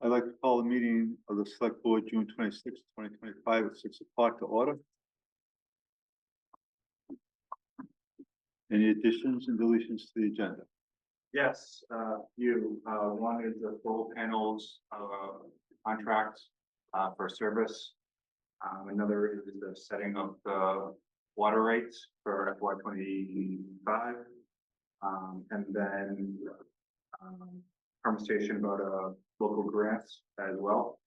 I'd like to call the meeting of the Select Board, June 26, 2025, at 6 o'clock to order. Any additions and deletions to the agenda? Yes, one is the solar panels contracts for service. Another is the setting of the water rates for FY25. And then conversation about local grants as well.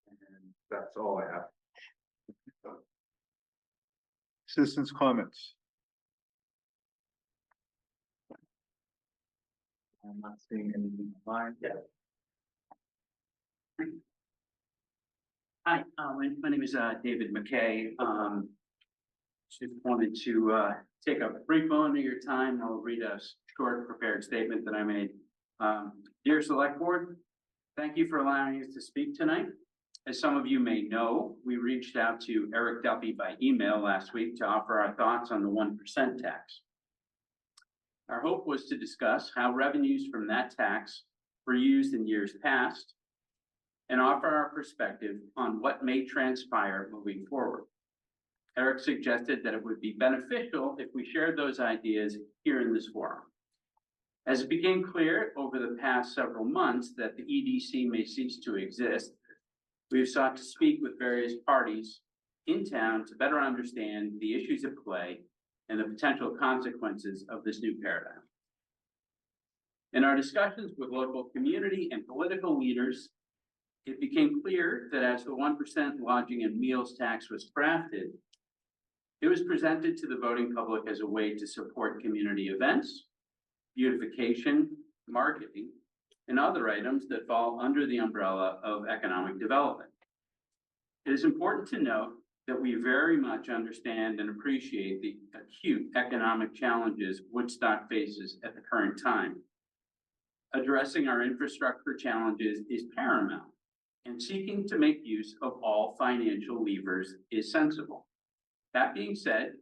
And that's all I have. Citizens' comments. I'm not seeing anything online yet. Hi, my name is David McKay. Just wanted to take a brief moment of your time. I'll read a short prepared statement that I made. Dear Select Board, thank you for allowing us to speak tonight. As some of you may know, we reached out to Eric Duffy by email last week to offer our thoughts on the 1% tax. Our hope was to discuss how revenues from that tax were used in years past and offer our perspective on what may transpire moving forward. Eric suggested that it would be beneficial if we shared those ideas here in this forum. As it became clear over the past several months that the EDC may cease to exist, we have sought to speak with various parties in town to better understand the issues at play and the potential consequences of this new paradigm. In our discussions with local community and political leaders, it became clear that as the 1% lodging and meals tax was crafted, it was presented to the voting public as a way to support community events, beautification, marketing, and other items that fall under the umbrella of economic development. It is important to note that we very much understand and appreciate the acute economic challenges Woodstock faces at the current time. Addressing our infrastructure challenges is paramount, and seeking to make use of all financial levers is sensible. That being said,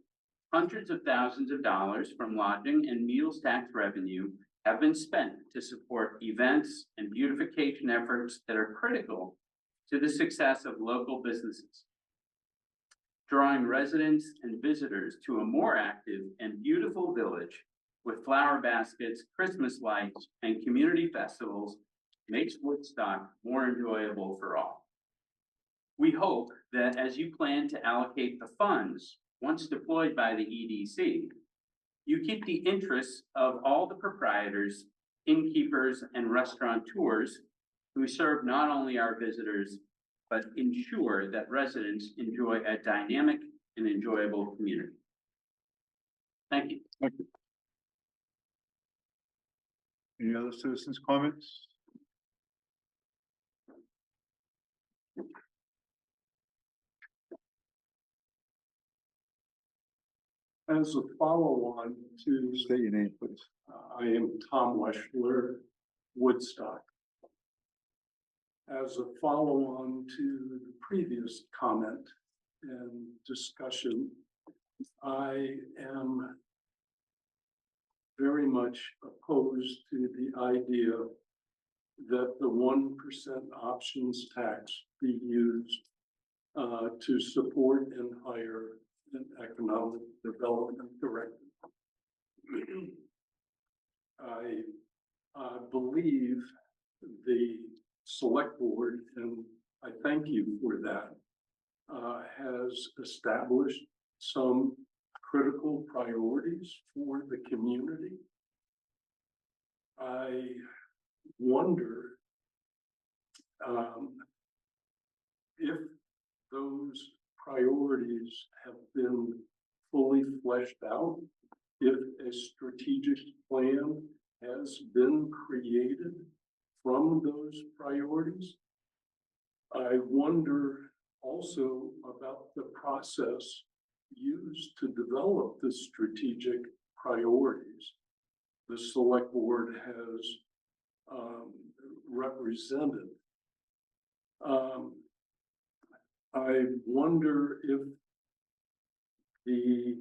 hundreds of thousands of dollars from lodging and meals tax revenue have been spent to support events and beautification efforts that are critical to the success of local businesses. Drawing residents and visitors to a more active and beautiful village with flower baskets, Christmas lights, and community festivals makes Woodstock more enjoyable for all. We hope that as you plan to allocate the funds once deployed by the EDC, you keep the interests of all the proprietors, innkeepers, and restaurateurs who serve not only our visitors, but ensure that residents enjoy a dynamic and enjoyable community. Thank you. Thank you. Any other citizens' comments? As a follow-on to, State your name, please. I am Tom Weschler, Woodstock. As a follow-on to the previous comment and discussion, I am very much opposed to the idea that the 1% options tax be used to support and hire an economic development director. I believe the Select Board, and I thank you for that, has established some critical priorities for the community. I wonder if those priorities have been fully fleshed out, if a strategic plan has been created from those priorities. I wonder also about the process used to develop the strategic priorities the Select Board has represented. I wonder if the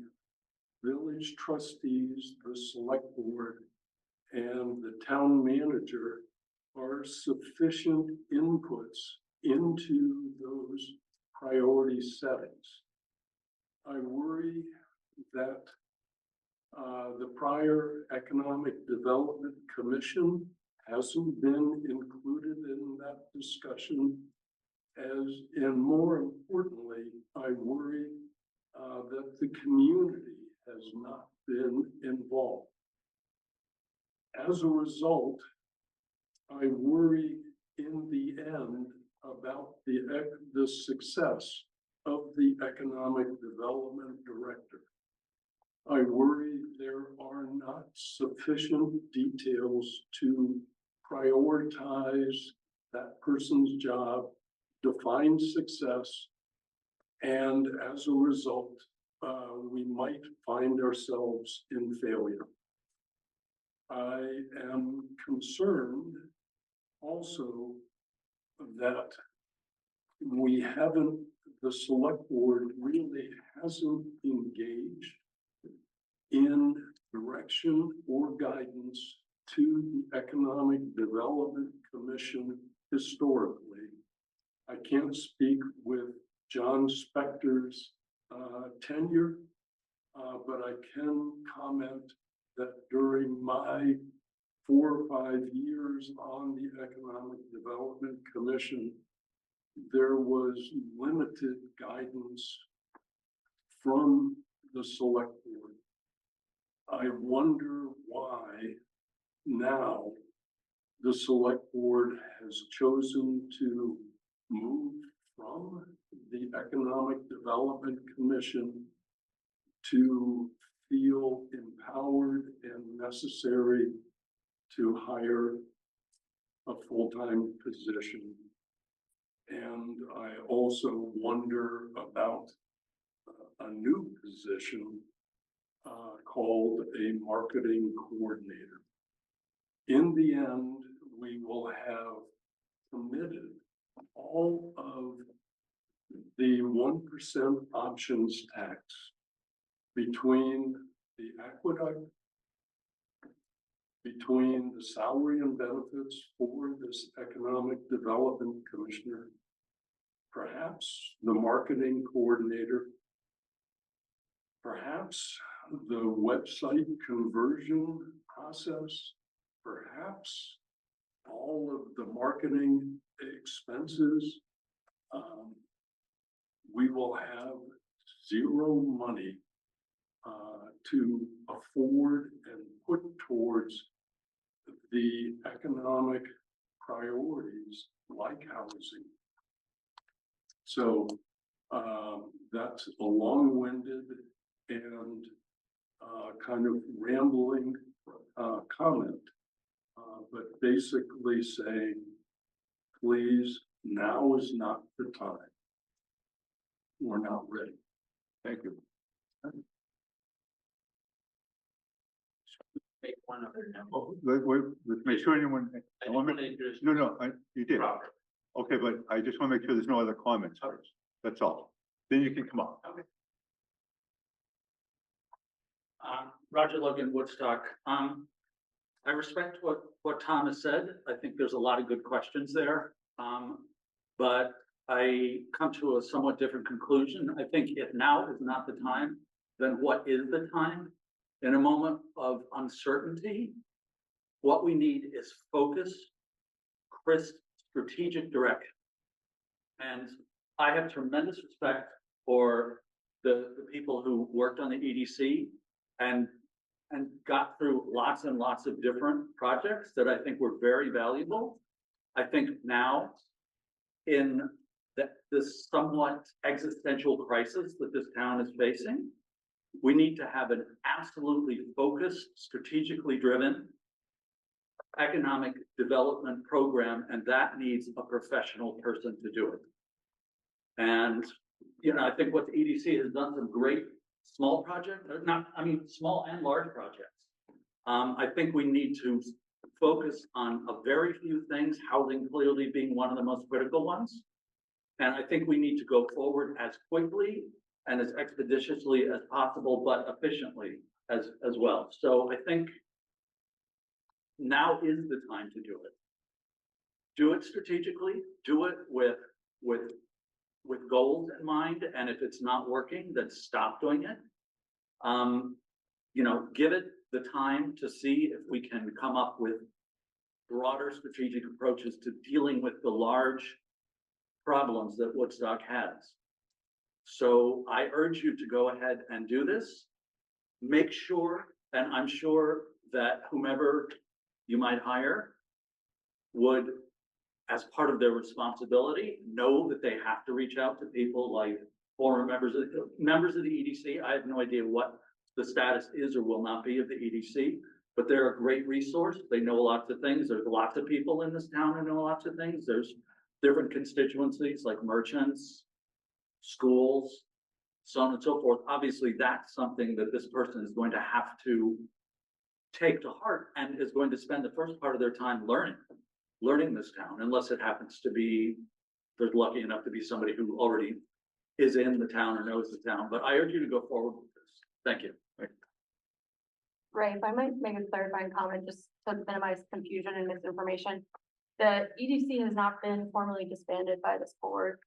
village trustees, the select board, and the town manager are sufficient inputs into those priority settings. I worry that the prior Economic Development Commission hasn't been included in that discussion. And more importantly, I worry that the community has not been involved. As a result, I worry in the end about the success of the Economic Development Director. I worry there are not sufficient details to prioritize that person's job, define success, and as a result, we might find ourselves in failure. I am concerned also that the select board really hasn't engaged in direction or guidance to the Economic Development Commission historically. I can't speak with John Spector's tenure, but I can comment that during my 4 or 5 years on the Economic Development Commission, there was limited guidance from the select board. I wonder why now the select board has chosen to move from the Economic Development Commission to feel empowered and necessary to hire a full-time position. And I also wonder about a new position called a marketing coordinator. In the end, we will have committed all of the 1% options tax between the aqueduct, between the salary and benefits for this Economic Development Commissioner, perhaps the marketing coordinator, perhaps the website conversion process, perhaps all of the marketing expenses. We will have zero money to afford and put towards the economic priorities like housing. So that's a long-winded and kind of rambling comment, but basically saying, please, now is not the time. We're not ready. Thank you. Make one other note. Oh, let's make sure anyone, I want to introduce no, you did. Robert. Okay, but I just want to make sure there's no other comments first. That's all. Then you can come up. Okay. Roger Logan, Woodstock. I respect what Tom has said. I think there's a lot of good questions there. But I come to a somewhat different conclusion. I think if now is not the time, then what is the time? In a moment of uncertainty, what we need is focus, crisp, strategic direction. And I have tremendous respect for the people who worked on the EDC and got through lots and lots of different projects that I think were very valuable. I think now in this somewhat existential crisis that this town is facing, we need to have an absolutely focused, strategically driven economic development program, and that needs a professional person to do it. And, you know, I think what the EDC has done some great small projects, small and large projects. I think we need to focus on a very few things, housing clearly being one of the most critical ones. And I think we need to go forward as quickly and as expeditiously as possible, but efficiently as well. So I think now is the time to do it. Do it strategically, do it with goals in mind, and if it's not working, then stop doing it. You know, give it the time to see if we can come up with broader strategic approaches to dealing with the large problems that Woodstock has. So I urge you to go ahead and do this. Make sure, and I'm sure that whomever you might hire would, as part of their responsibility, know that they have to reach out to people like former members of the EDC. I have no idea what the status is or will not be of the EDC, but they're a great resource. They know lots of things. There's lots of people in this town who know lots of things. There's different constituencies like merchants, schools, so on and so forth. Obviously, that's something that this person is going to have to take to heart and is going to spend the first part of their time learning this town, unless it happens to be, they're lucky enough to be somebody who already is in the town or knows the town. But I urge you to go forward with this. Thank you. Ray, if I might make a clarifying comment, just to minimize confusion and misinformation. The EDC has not been formally disbanded by this board.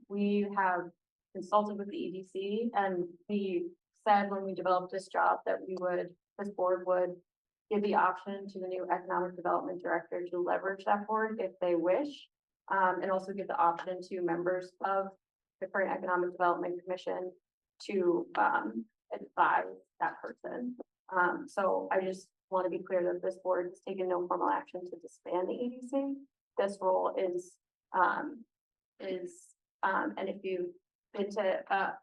We have consulted with the EDC, and we said when we developed this job that this board would give the option to the new economic development director to leverage that board if they wish. And also give the option to members of the current economic development commission to advise that person. So I just want to be clear that this board has taken no formal action to disband the EDC. This role is, and if you've been to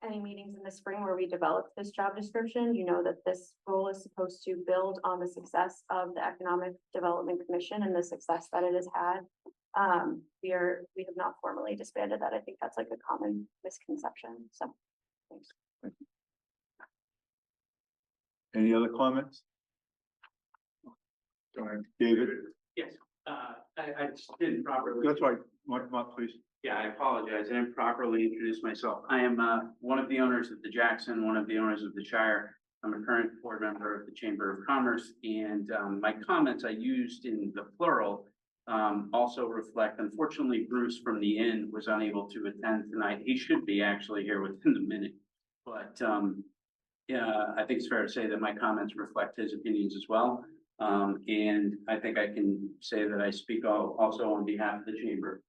any meetings in the spring where we developed this job description, you know that this role is supposed to build on the success of the Economic Development Commission and the success that it has had. We have not formally disbanded that. I think that's like a common misconception. So thanks. Any other comments? Go ahead, David. Yes, I just didn't properly. That's right. Come up, please. Yeah, I apologize. I didn't properly introduce myself. I am one of the owners of the Jackson, one of the owners of the Shire. I'm a current board member of the Chamber of Commerce, and my comments I used in the plural also reflect, unfortunately, Bruce from the Inn was unable to attend tonight. He should be actually here within the minute, but yeah, I think it's fair to say that my comments reflect his opinions as well. And I think I can say that I speak also on behalf of the Chamber.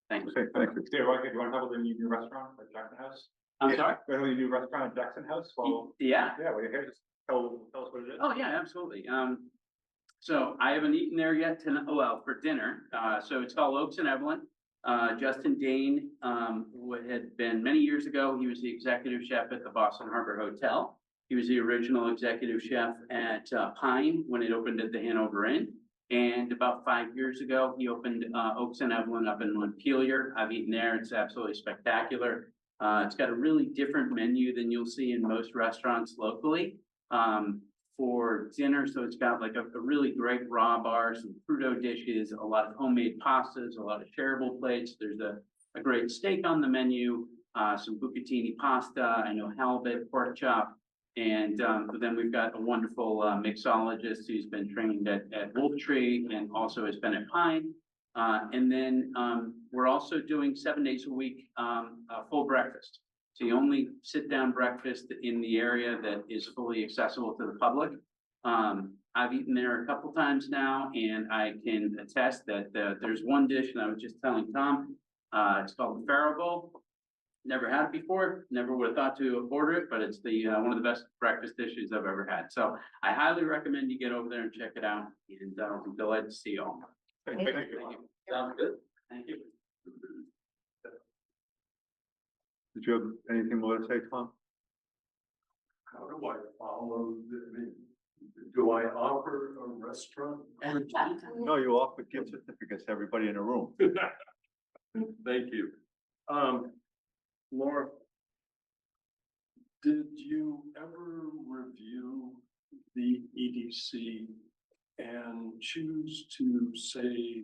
Thanks. Okay, thank you. Dave, do you want to talk about the new restaurant at Jackson House? I'm sorry? The new restaurant at Jackson House? Well, Yeah. yeah, well, here, just tell us what it is. Oh, yeah, absolutely. So I haven't eaten there yet tonight, well, for dinner. So it's called Oaks and Evelyn. Justin Dane, who had been many years ago, he was the executive chef at the Boston Harbor Hotel. He was the original executive chef at Pine when it opened at the Hanover Inn. And about 5 years ago, he opened Oaks and Evelyn up in Montpelier. I've eaten there. It's absolutely spectacular. It's got a really different menu than you'll see in most restaurants locally for dinner. So it's got like a really great raw bar, some crudo dishes, a lot of homemade pastas, a lot of shareable plates. There's a great steak on the menu, some bucatini pasta, I know halibut, pork chop. And then we've got a wonderful mixologist who's been trained at Wolf Tree and also has been at Pine. And then we're also doing 7 days a week a full breakfast. So you only sit down breakfast in the area that is fully accessible to the public. I've eaten there a couple times now, and I can attest that there's one dish, and I was just telling Tom, it's called the Pharaoh Bowl. Never had it before, never would have thought to order it, but it's the one of the best breakfast dishes I've ever had. So I highly recommend you get over there and check it out, and I'm delighted to see you all. Thank you. Sounds good. Thank you. Did you have anything more to say, Tom? How do I follow do I offer a restaurant? No, you offer gift certificates to everybody in the room. Thank you. Laura, did you ever review the EDC and choose to say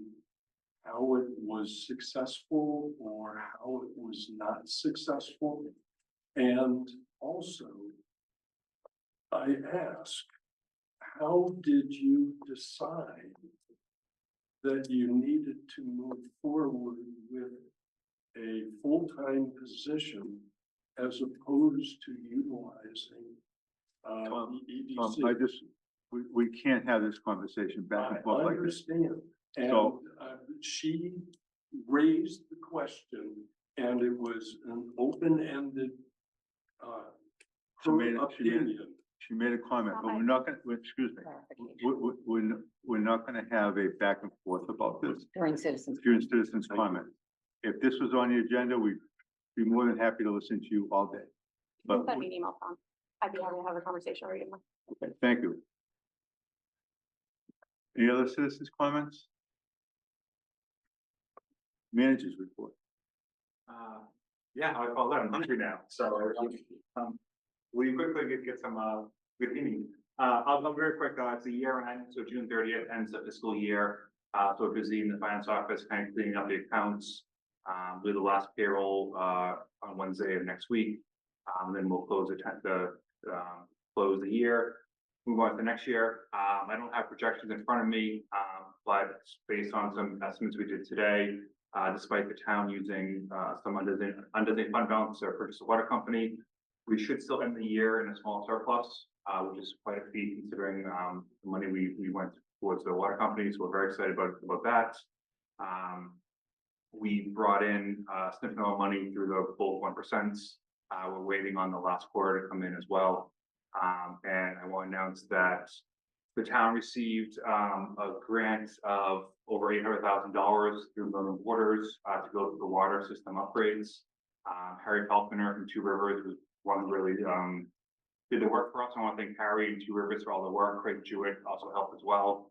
how it was successful or how it was not successful. And also, I ask, how did you decide that you needed to move forward with a full-time position as opposed to utilizing Tom, the I EDC? just, we can't have this conversation back and forth I like this. understand. And So- she raised the question and it was an open-ended She her made it- she made it- opinion. She made a comment, but we're not gonna, excuse me, we're not gonna have a back and forth about this. During citizens. During citizens' comment. If this was on the agenda, we'd be more than happy to listen to you all day. But, Send me an email, Tom. I'd be happy to have a conversation or email. okay, thank you. Any other citizens' comments? Managers report. Yeah, I call that, I'm hungry now, so, we quickly get some, good evening. I'll go very quick, it's a year end, so June 30th ends the fiscal year. So we're busy in the finance office, kind of cleaning up the accounts. Do the last payroll, on Wednesday of next week. Then we'll close close the year, move on to the next year. I don't have projections in front of me, but based on some estimates we did today, despite the town using some under the fund balance to purchase a water company, we should still end the year in a small surplus, which is quite a feat considering the money we went towards the water company. So we're very excited about that. We brought in a significant amount of money through the full 1%. We're waiting on the last quarter to come in as well. And I want to announce that the town received a grant of over $800,000 through Northern Waters to go through the water system upgrades. Harry Falconer from Two Rivers was one who really did the work for us. I want to thank Harry and Two Rivers for all the work. Craig Jewett also helped as well.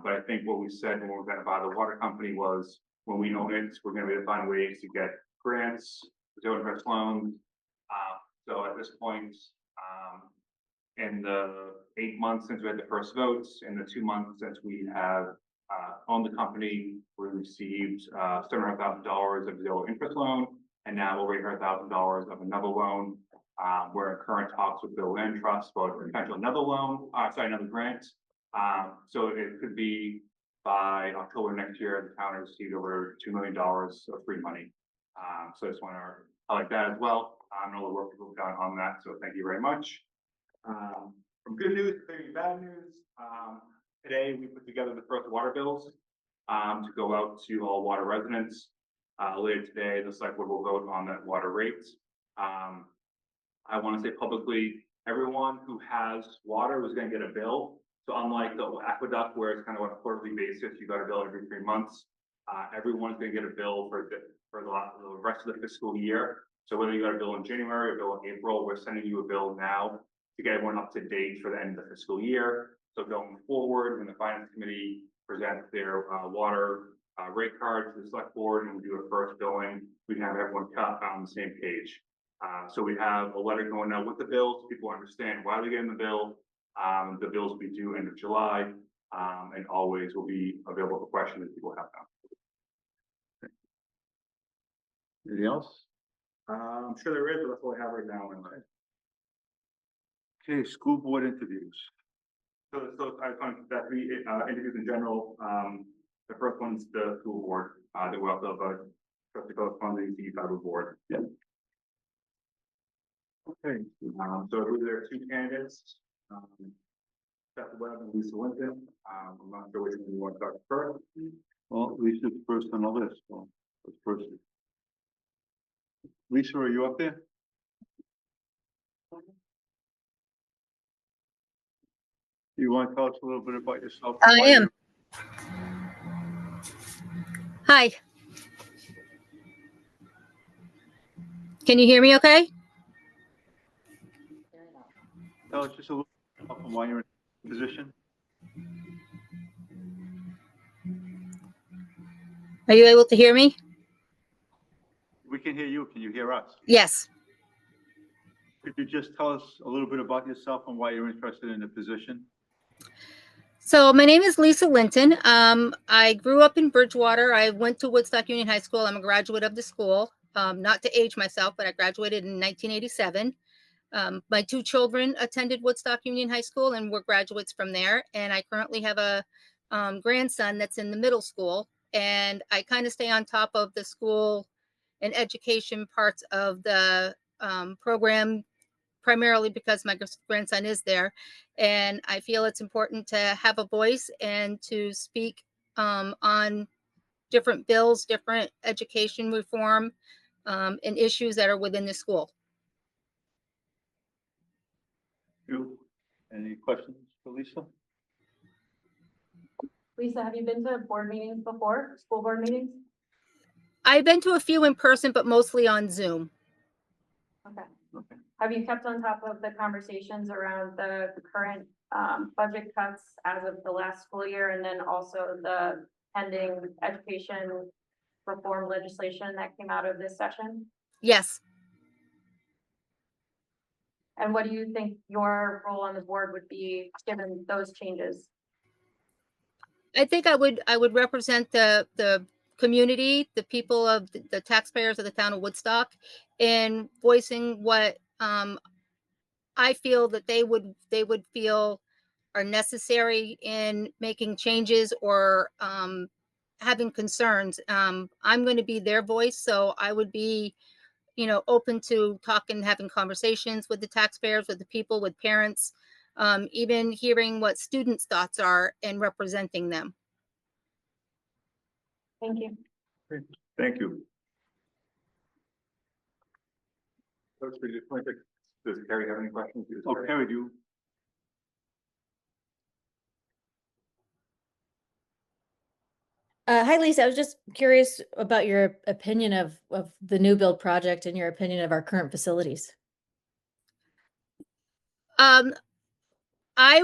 But I think what we said when we were going to buy the water company was when we own it, we're going to be able to find ways to get grants, zero interest loans. So at this point, in the 8 months since we had the first votes, in the 2 months since we have owned the company, we received $700,000 of zero interest loan, and now over $800,000 of another loan. We're in current talks with Bill Land Trust about potential another loan, another grant. So it could be by October next year, the town has received over $2 million of free money. So I just want to highlight that as well. I know the work people have done on that, so thank you very much. From good news to very bad news, today we put together the first water bills to go out to all water residents. Later today, the select board will vote on that water rate. I want to say publicly, everyone who has water is going to get a bill. So unlike the aqueduct, where it's kind of on a quarterly basis, you got a bill every 3 months. Everyone's going to get a bill for the rest of the fiscal year. So whether you got a bill in January or a bill in April, we're sending you a bill now to get everyone up to date for the end of the fiscal year. So going forward, when the finance committee presents their water rate card to the select board and we do a first billing, we can have everyone on the same page. So we have a letter going out with the bills. People understand why they're getting the bill. The bills will be due end of July, and always will be available for questions if people have them. Anything else? I'm sure there is, but that's all I have right now. Okay, school board interviews. So I find that three interviews in general, the first one's the school board, the wealth of trustee corresponding to the federal board. Yeah. Okay. So I believe there are two candidates, Seth Webb and Lisa Linton. I'm not sure which one you want to talk first. Well, Lisa's first on the list. Well, that's first. Lisa, are you up there? You want to tell us a little bit about yourself? I am. Hi. Can you hear me okay? Tell us just a little about why you're in a position. Are you able to hear me? We can hear you. Can you hear us? Yes. Could you just tell us a little bit about yourself and why you're interested in the position? So my name is Lisa Linton. I grew up in Bridgewater. I went to Woodstock Union High School. I'm a graduate of the school. Not to age myself, but I graduated in 1987. My two children attended Woodstock Union High School and were graduates from there. And I currently have a grandson that's in the middle school. And I kind of stay on top of the school and education parts of the program, primarily because my grandson is there. And I feel it's important to have a voice and to speak on different bills, different education reform, and issues that are within the school. Any questions for Lisa? Lisa, have you been to board meetings before, school board meetings? I've been to a few in person, but mostly on Zoom. Okay. Have you kept on top of the conversations around the current budget cuts as of the last school year, and then also the pending education reform legislation that came out of this session? Yes. And what do you think your role on the board would be given those changes? I think I would represent the community, the people of the taxpayers of the town of Woodstock, in voicing what I feel that they would feel are necessary in making changes or having concerns. I'm going to be their voice, so I would be, open to talking, having conversations with the taxpayers, with the people, with parents, even hearing what students' thoughts are and representing them. Thank you. Thank you. Does Carrie have any questions? Oh, Carrie, do you? Hi, Lisa. I was just curious about your opinion of the new build project and your opinion of our current facilities. Um, I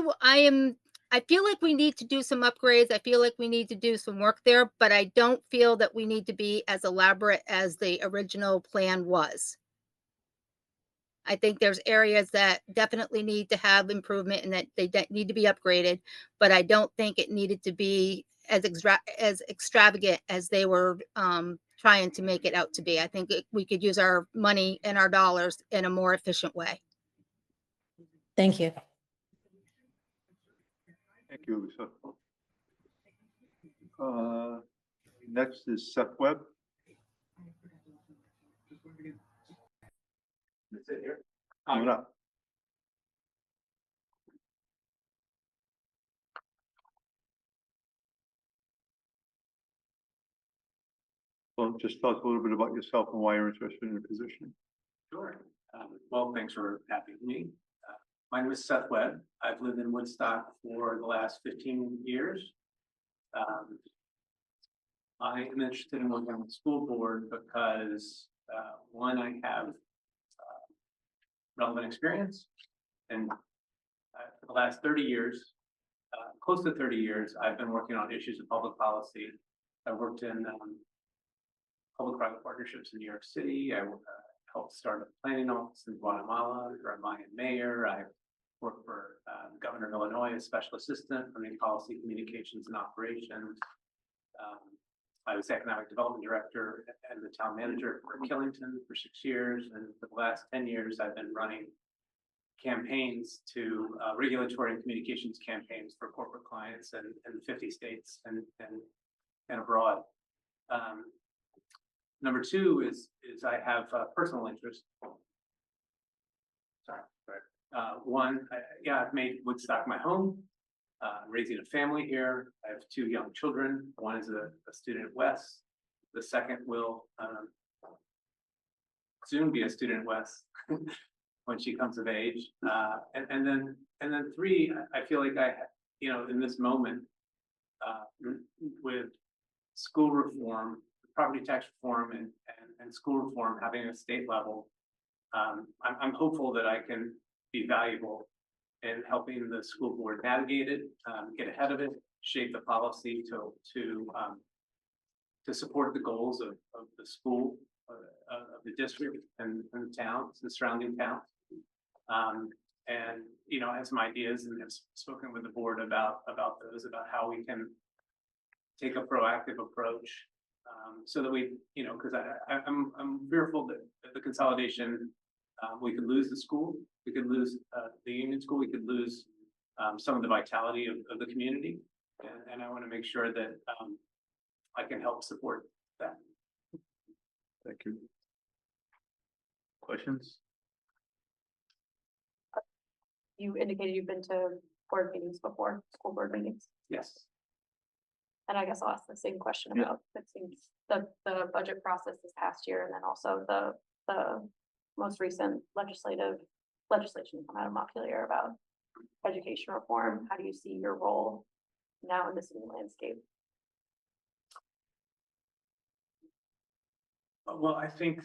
feel like we need to do some upgrades. I feel like we need to do some work there, but I don't feel that we need to be as elaborate as the original plan was. I think there's areas that definitely need to have improvement and that they need to be upgraded, but I don't think it needed to be as extravagant as they were trying to make it out to be. I think we could use our money and our dollars in a more efficient way. Thank you. Thank you, Lisa. Next is Seth Webb. Sit here. Coming up. Well, just tell us a little bit about yourself and why you're interested in the position. Sure. Well, thanks for having me. My name is Seth Webb. I've lived in Woodstock for the last 15 years. I am interested in working on the school board because, one, I have relevant experience, and for the last 30 years, close to 30 years, I've been working on issues of public policy. I worked in public-private partnerships in New York City. I helped start a planning office in Guatemala, or a Mayan mayor. I worked for the governor of Illinois as special assistant for policy, communications, and operations. I was economic development director and the town manager for Killington for 6 years. And for the last 10 years, I've been running campaigns to regulatory and communications campaigns for corporate clients in 50 states and abroad. Number two is I have personal interest. Sorry. One, I've made Woodstock my home. Raising a family here. I have 2 young children. One is a student at West. The second will soon be a student at West when she comes of age. And then 3, I feel like in this moment with school reform, property tax reform, and school reform having a state level, I'm hopeful that I can be valuable in helping the school board navigate it, get ahead of it, shape the policy to support the goals of the school, of the district and the towns, the surrounding towns. and, you know, I have some ideas and have spoken with the board about those, about how we can take a proactive approach, so that we, you know, because I'm fearful that the consolidation, we could lose the school, we could lose the union school, we could lose some of the vitality of the community, and I want to make sure that I can help support that. Thank you. Questions? You indicated you've been to board meetings before, school board meetings. Yes. And I guess I'll ask the same question Yeah. about, it seems, the budget process this past year, and then also the most recent legislation come out of Montpelier about education reform. How do you see your role now in this new landscape? Well, I think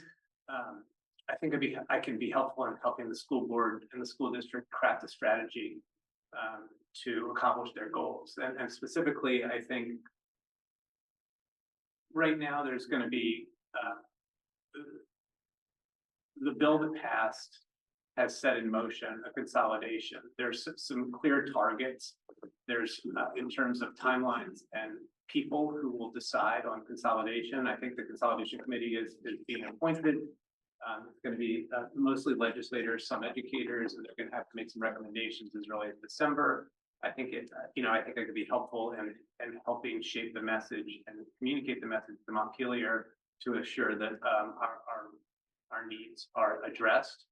I can be helpful in helping the school board and the school district craft a strategy to accomplish their goals. And specifically, I think right now there's going to be the bill that passed has set in motion a consolidation. There's some clear targets. There's in terms of timelines and people who will decide on consolidation. I think the consolidation committee is being appointed. It's going to be mostly legislators, some educators, and they're going to have to make some recommendations as early as December. I think it, I think it could be helpful in helping shape the message and communicate the message to Montpelier to assure that our needs are addressed.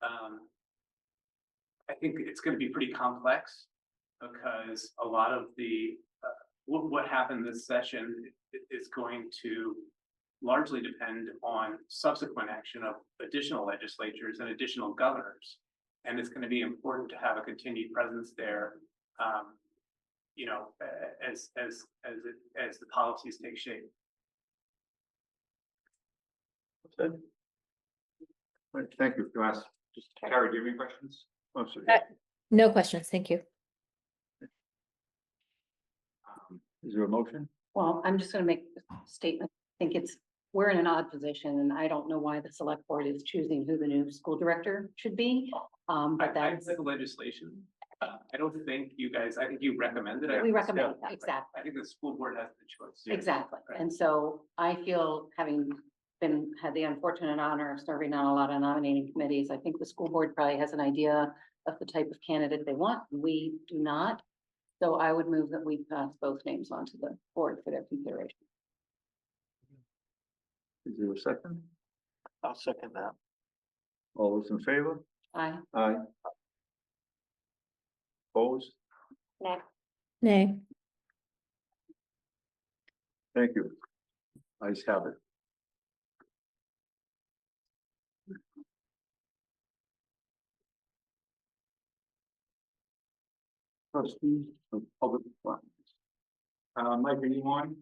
I think it's going to be pretty complex because a lot of the what happened this session is going to largely depend on subsequent action of additional legislatures and additional governors. And it's going to be important to have a continued presence there, as the policies take shape. Right, thank you. You ask, just Carrie, do you have any questions? Oh, sorry. No questions, thank you. Is there a motion? Well, I'm just gonna make a statement. I think we're in an odd position, and I don't know why the select board is choosing who the new school director should be. I But that's, said the legislation. I don't think you guys, I think you recommended it. we recommend, Yeah, exactly, I think the school board has the choice. exactly. Right. And so I feel, having had the unfortunate honor of serving on a lot of nominating committees, I think the school board probably has an idea of the type of candidate they want. We do not. So I would move that we pass both names on to the board for their consideration. Is there a second? I'll second that. All those in favor? Aye. Aye. Opposed? Next, Nay. Thank you. Ayes have it. Trustees of Public Funds. Mike, are you on?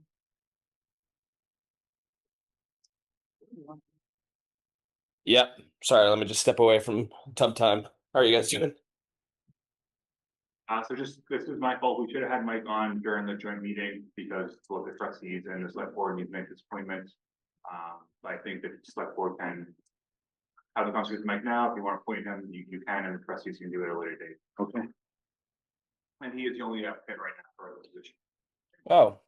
Yep. Sorry, let me just step away from tub time. How are you guys doing? So this is my fault. We should have had Mike on during the joint meeting because both the trustees and the select board need to make this appointment. But I think that the select board can have the conversation with Mike now. If you want to appoint him, you can, and the trustees can do it at a later date. Okay. And he is the only applicant right now for the position. Oh.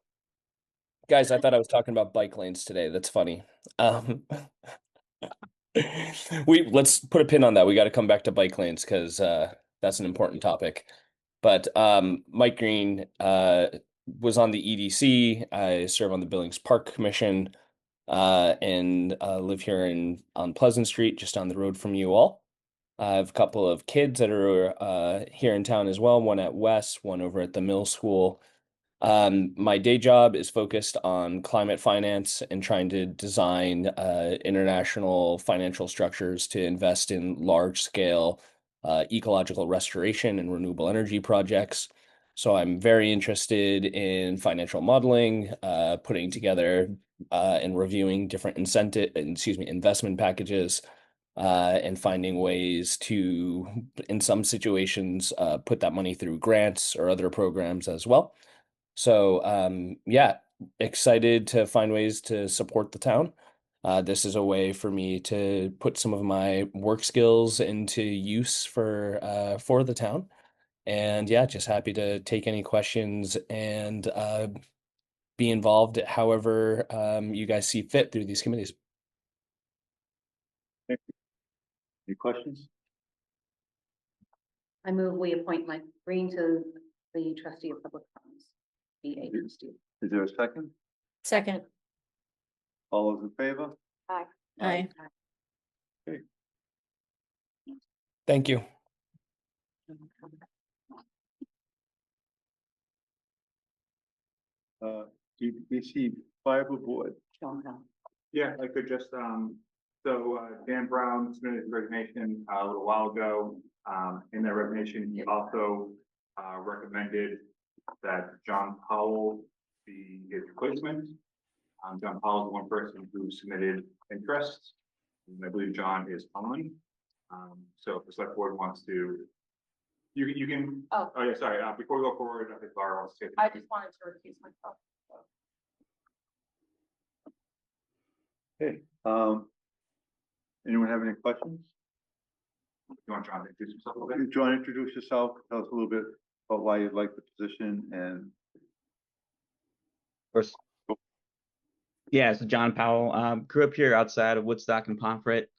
Guys, I thought I was talking about bike lanes today. That's funny. Let's put a pin on that. We got to come back to bike lanes because that's an important topic. But Mike Green was on the EDC. I serve on the Billings Park Commission and live here on Pleasant Street, just down the road from you all. I have a couple of kids that are here in town as well, one at West, one over at the middle school. My day job is focused on climate finance and trying to design international financial structures to invest in large scale ecological restoration and renewable energy projects. So I'm very interested in financial modeling, putting together and reviewing different investment packages, and finding ways to, in some situations, put that money through grants or other programs as well. So yeah, excited to find ways to support the town. This is a way for me to put some of my work skills into use for the town. And yeah, just happy to take any questions and be involved however you guys see fit through these committees. Any questions? I move we appoint Mike Green to the trustee of public funds. Be a trustee. Is there a second? Second. All those in favor? Aye. Thank you. DBC Fiber Board. John Bell. Yeah, I could just, Dan Brown submitted his resignation a little while ago. In that resignation, he also recommended that John Powell be his replacement. John Powell is one person who submitted interest, and I believe John is on. So if the select board wants to, you can, Oh, oh yeah, sorry, before we go forward, I think Laura wants to take. I just wanted to recuse myself. Okay, anyone have any questions? You want John to introduce himself a little bit? Do you want to introduce yourself? Tell us a little bit about why you'd like the position and. Course. Yeah, so John Powell, grew up here outside of Woodstock and Pomfret.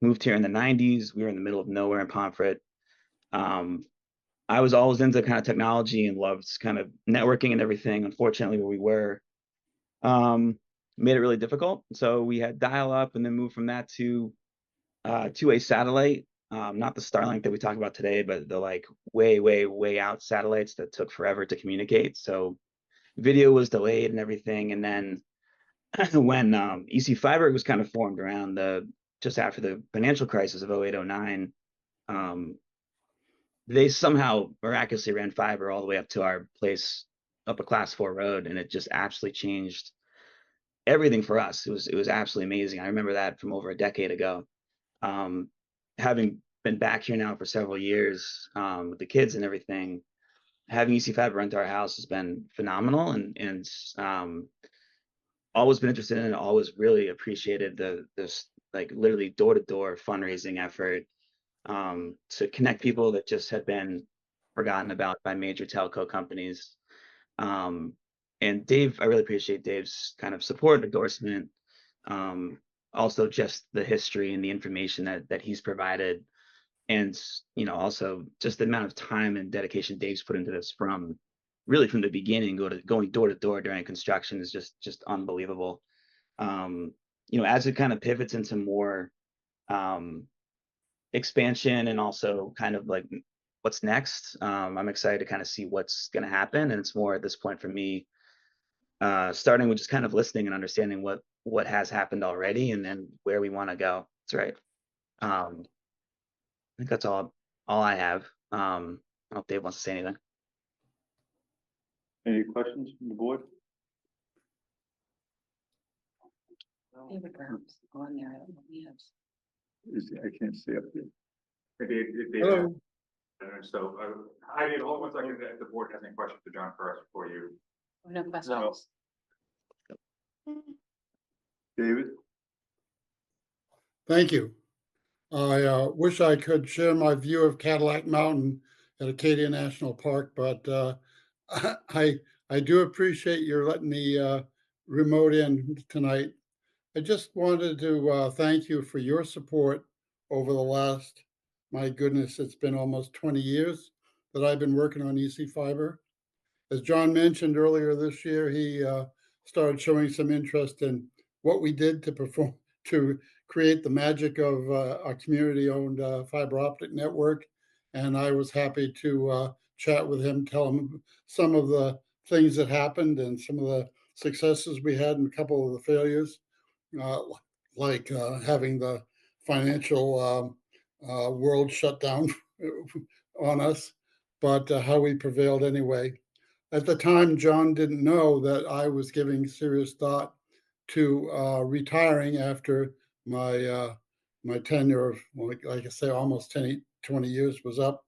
Moved here in the 90s. We were in the middle of nowhere in Pomfret. I was always into kind of technology and loved kind of networking and everything. Unfortunately, where we were made it really difficult. So we had dial-up and then moved from that to a satellite. Not the Starlink that we talk about today, but the like way out satellites that took forever to communicate. So video was delayed and everything. And then when EC Fiber was kind of formed around just after the financial crisis of 08-09, they somehow miraculously ran fiber all the way up to our place up a class 4 road, and it just absolutely changed everything for us. It was absolutely amazing. I remember that from over a decade ago. Having been back here now for several years with the kids and everything, having EC Fiber run to our house has been phenomenal, and always been interested in it, always really appreciated this like literally door-to-door fundraising effort to connect people that just had been forgotten about by major telco companies. And Dave, I really appreciate Dave's kind of support, endorsement, also just the history and the information that he's provided. And, you know, also just the amount of time and dedication Dave's put into this from the beginning, going door to door during construction is just unbelievable. You know, as it kind of pivots into more expansion and also kind of like what's next, I'm excited to kind of see what's going to happen. And it's more at this point for me, starting with just kind of listening and understanding what has happened already and then where we want to go. That's right. I think that's all I have. I don't know if Dave wants to say anything. Any questions from the board? David Brown's on there. I don't know if he has. I can't see up here. Hello. So I did hold 1 second if the board has any questions for John first before you. No questions. David? Thank you. I wish I could share my view of Cadillac Mountain at Acadia National Park, but I do appreciate your letting me remote in tonight. I just wanted to thank you for your support over the last, my goodness, it's been almost 20 years that I've been working on EC Fiber. As John mentioned earlier this year, he started showing some interest in what we did to create the magic of a community-owned fiber optic network. And I was happy to chat with him, tell him some of the things that happened and some of the successes we had and a couple of the failures, like having the financial world shut down on us, but how we prevailed anyway. At the time, John didn't know that I was giving serious thought to retiring after my tenure of, like I say, almost 20 years was up.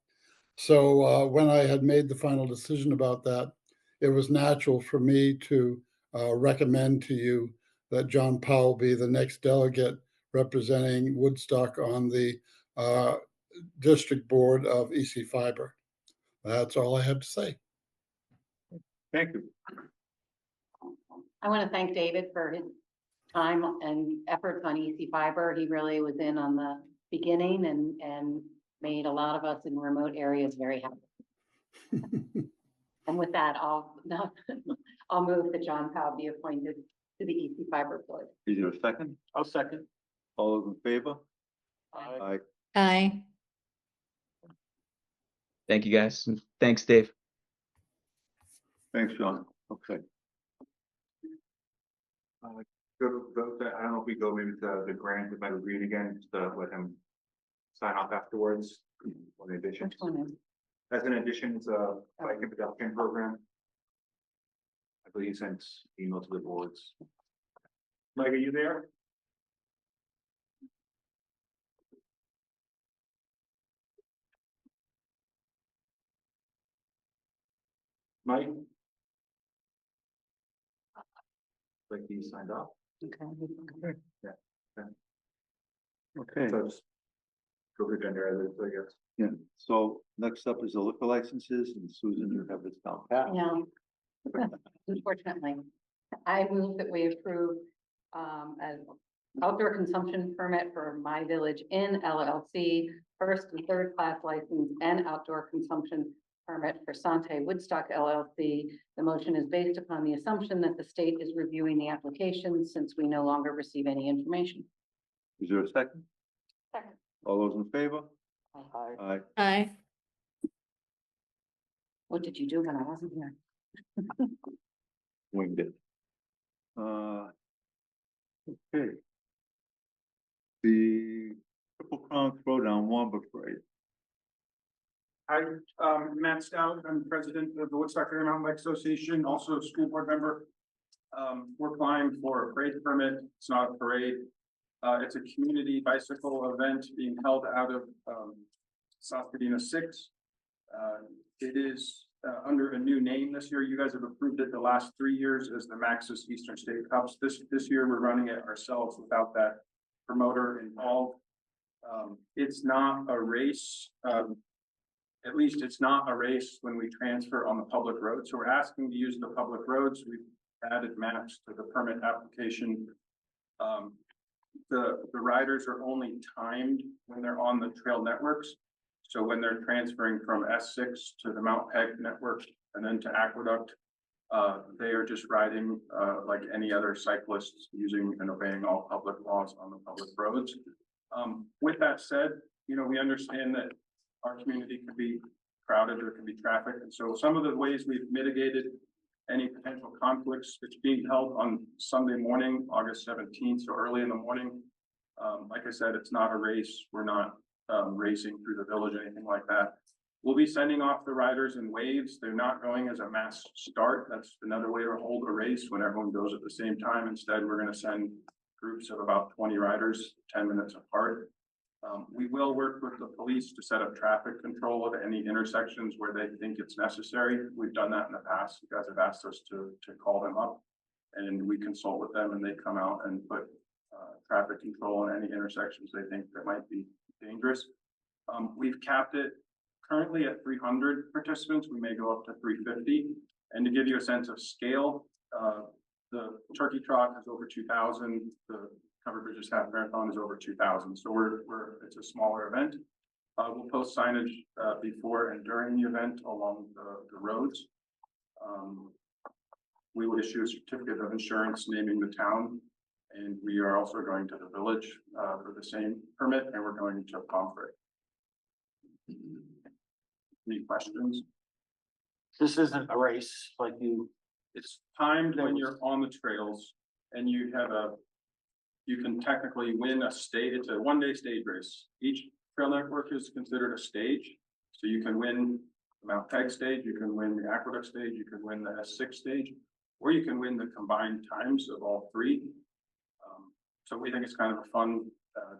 So when I had made the final decision about that, it was natural for me to recommend to you that John Powell be the next delegate representing Woodstock on the district board of EC Fiber. That's all I have to say. Thank you. I want to thank David for his time and efforts on EC Fiber. He really was in on the beginning and made a lot of us in remote areas very happy. And with that, I'll move that John Powell be appointed to the EC Fiber board. Is there a second? I'll second. All those in favor? Aye. Aye. Thank you, guys. And thanks, Dave. Thanks, John. Okay. I don't know if we go maybe to the grant, if I would read again, just to let him sign off afterwards. Or the addition. Which one is? As an addition, it's a bike and pedestrian program. I believe he sent email to the boards. Mike, are you there? Mike? Like he signed off? Okay. Okay. So just go to agenda items, I guess. Yeah, so next up is the liquor licenses, and Susan, you have this down pat. Yeah. Unfortunately, I move that we approve an outdoor consumption permit for My Village Inn LLC, first and third class license and outdoor consumption permit for Sante Woodstock LLC. The motion is based upon the assumption that the state is reviewing the application since we no longer receive any information. Is there a second? Second. All those in favor? Aye. Aye. Aye. What did you do when I wasn't here? Winged it. Okay. The Triple Crown Throwdown Wamba Parade. Hi, Matt Stout, I'm president of the Woodstock Area Mountain Bike Association, also a school board member. We're applying for a parade permit. It's not a parade. It's a community bicycle event being held out of South Cadena 6. It is under a new name this year. You guys have approved it the last 3 years as the Maxis Eastern State Cups. This year we're running it ourselves without that promoter involved. It's not a race. At least it's not a race when we transfer on the public road. So we're asking to use the public roads. We've added maps to the permit application. The riders are only timed when they're on the trail networks. So when they're transferring from S6 to the Mount Peg network and then to Aqueduct, they are just riding like any other cyclists, using and obeying all public laws on the public roads. With that said, you know, we understand that our community can be crowded, there can be traffic. And so some of the ways we've mitigated any potential conflicts, it's being held on Sunday morning, August 17th, so early in the morning. Like I said, it's not a race. We're not racing through the village or anything like that. We'll be sending off the riders in waves. They're not going as a mass start. That's another way to hold a race when everyone goes at the same time. Instead, we're going to send groups of about 20 riders, 10 minutes apart. We will work with the police to set up traffic control at any intersections where they think it's necessary. We've done that in the past. You guys have asked us to call them up, and we consult with them, and they come out and put traffic control in any intersections they think that might be dangerous. We've capped it currently at 300 participants. We may go up to 350. And to give you a sense of scale, the Turkey Trot is over 2,000. The Covered Bridges Half Marathon is over 2,000. So it's a smaller event. We'll post signage before and during the event along the roads. We will issue a certificate of insurance naming the town. And we are also going to the village for the same permit, and we're going to Pomfret. Any questions? This isn't a race like you. It's timed when you're on the trails, and you can technically win a stage. It's a one-day stage race. Each trail network is considered a stage. So you can win the Mount Peg stage, you can win the Aqueduct stage, you can win the S6 stage, or you can win the combined times of all three. So we think it's kind of a fun,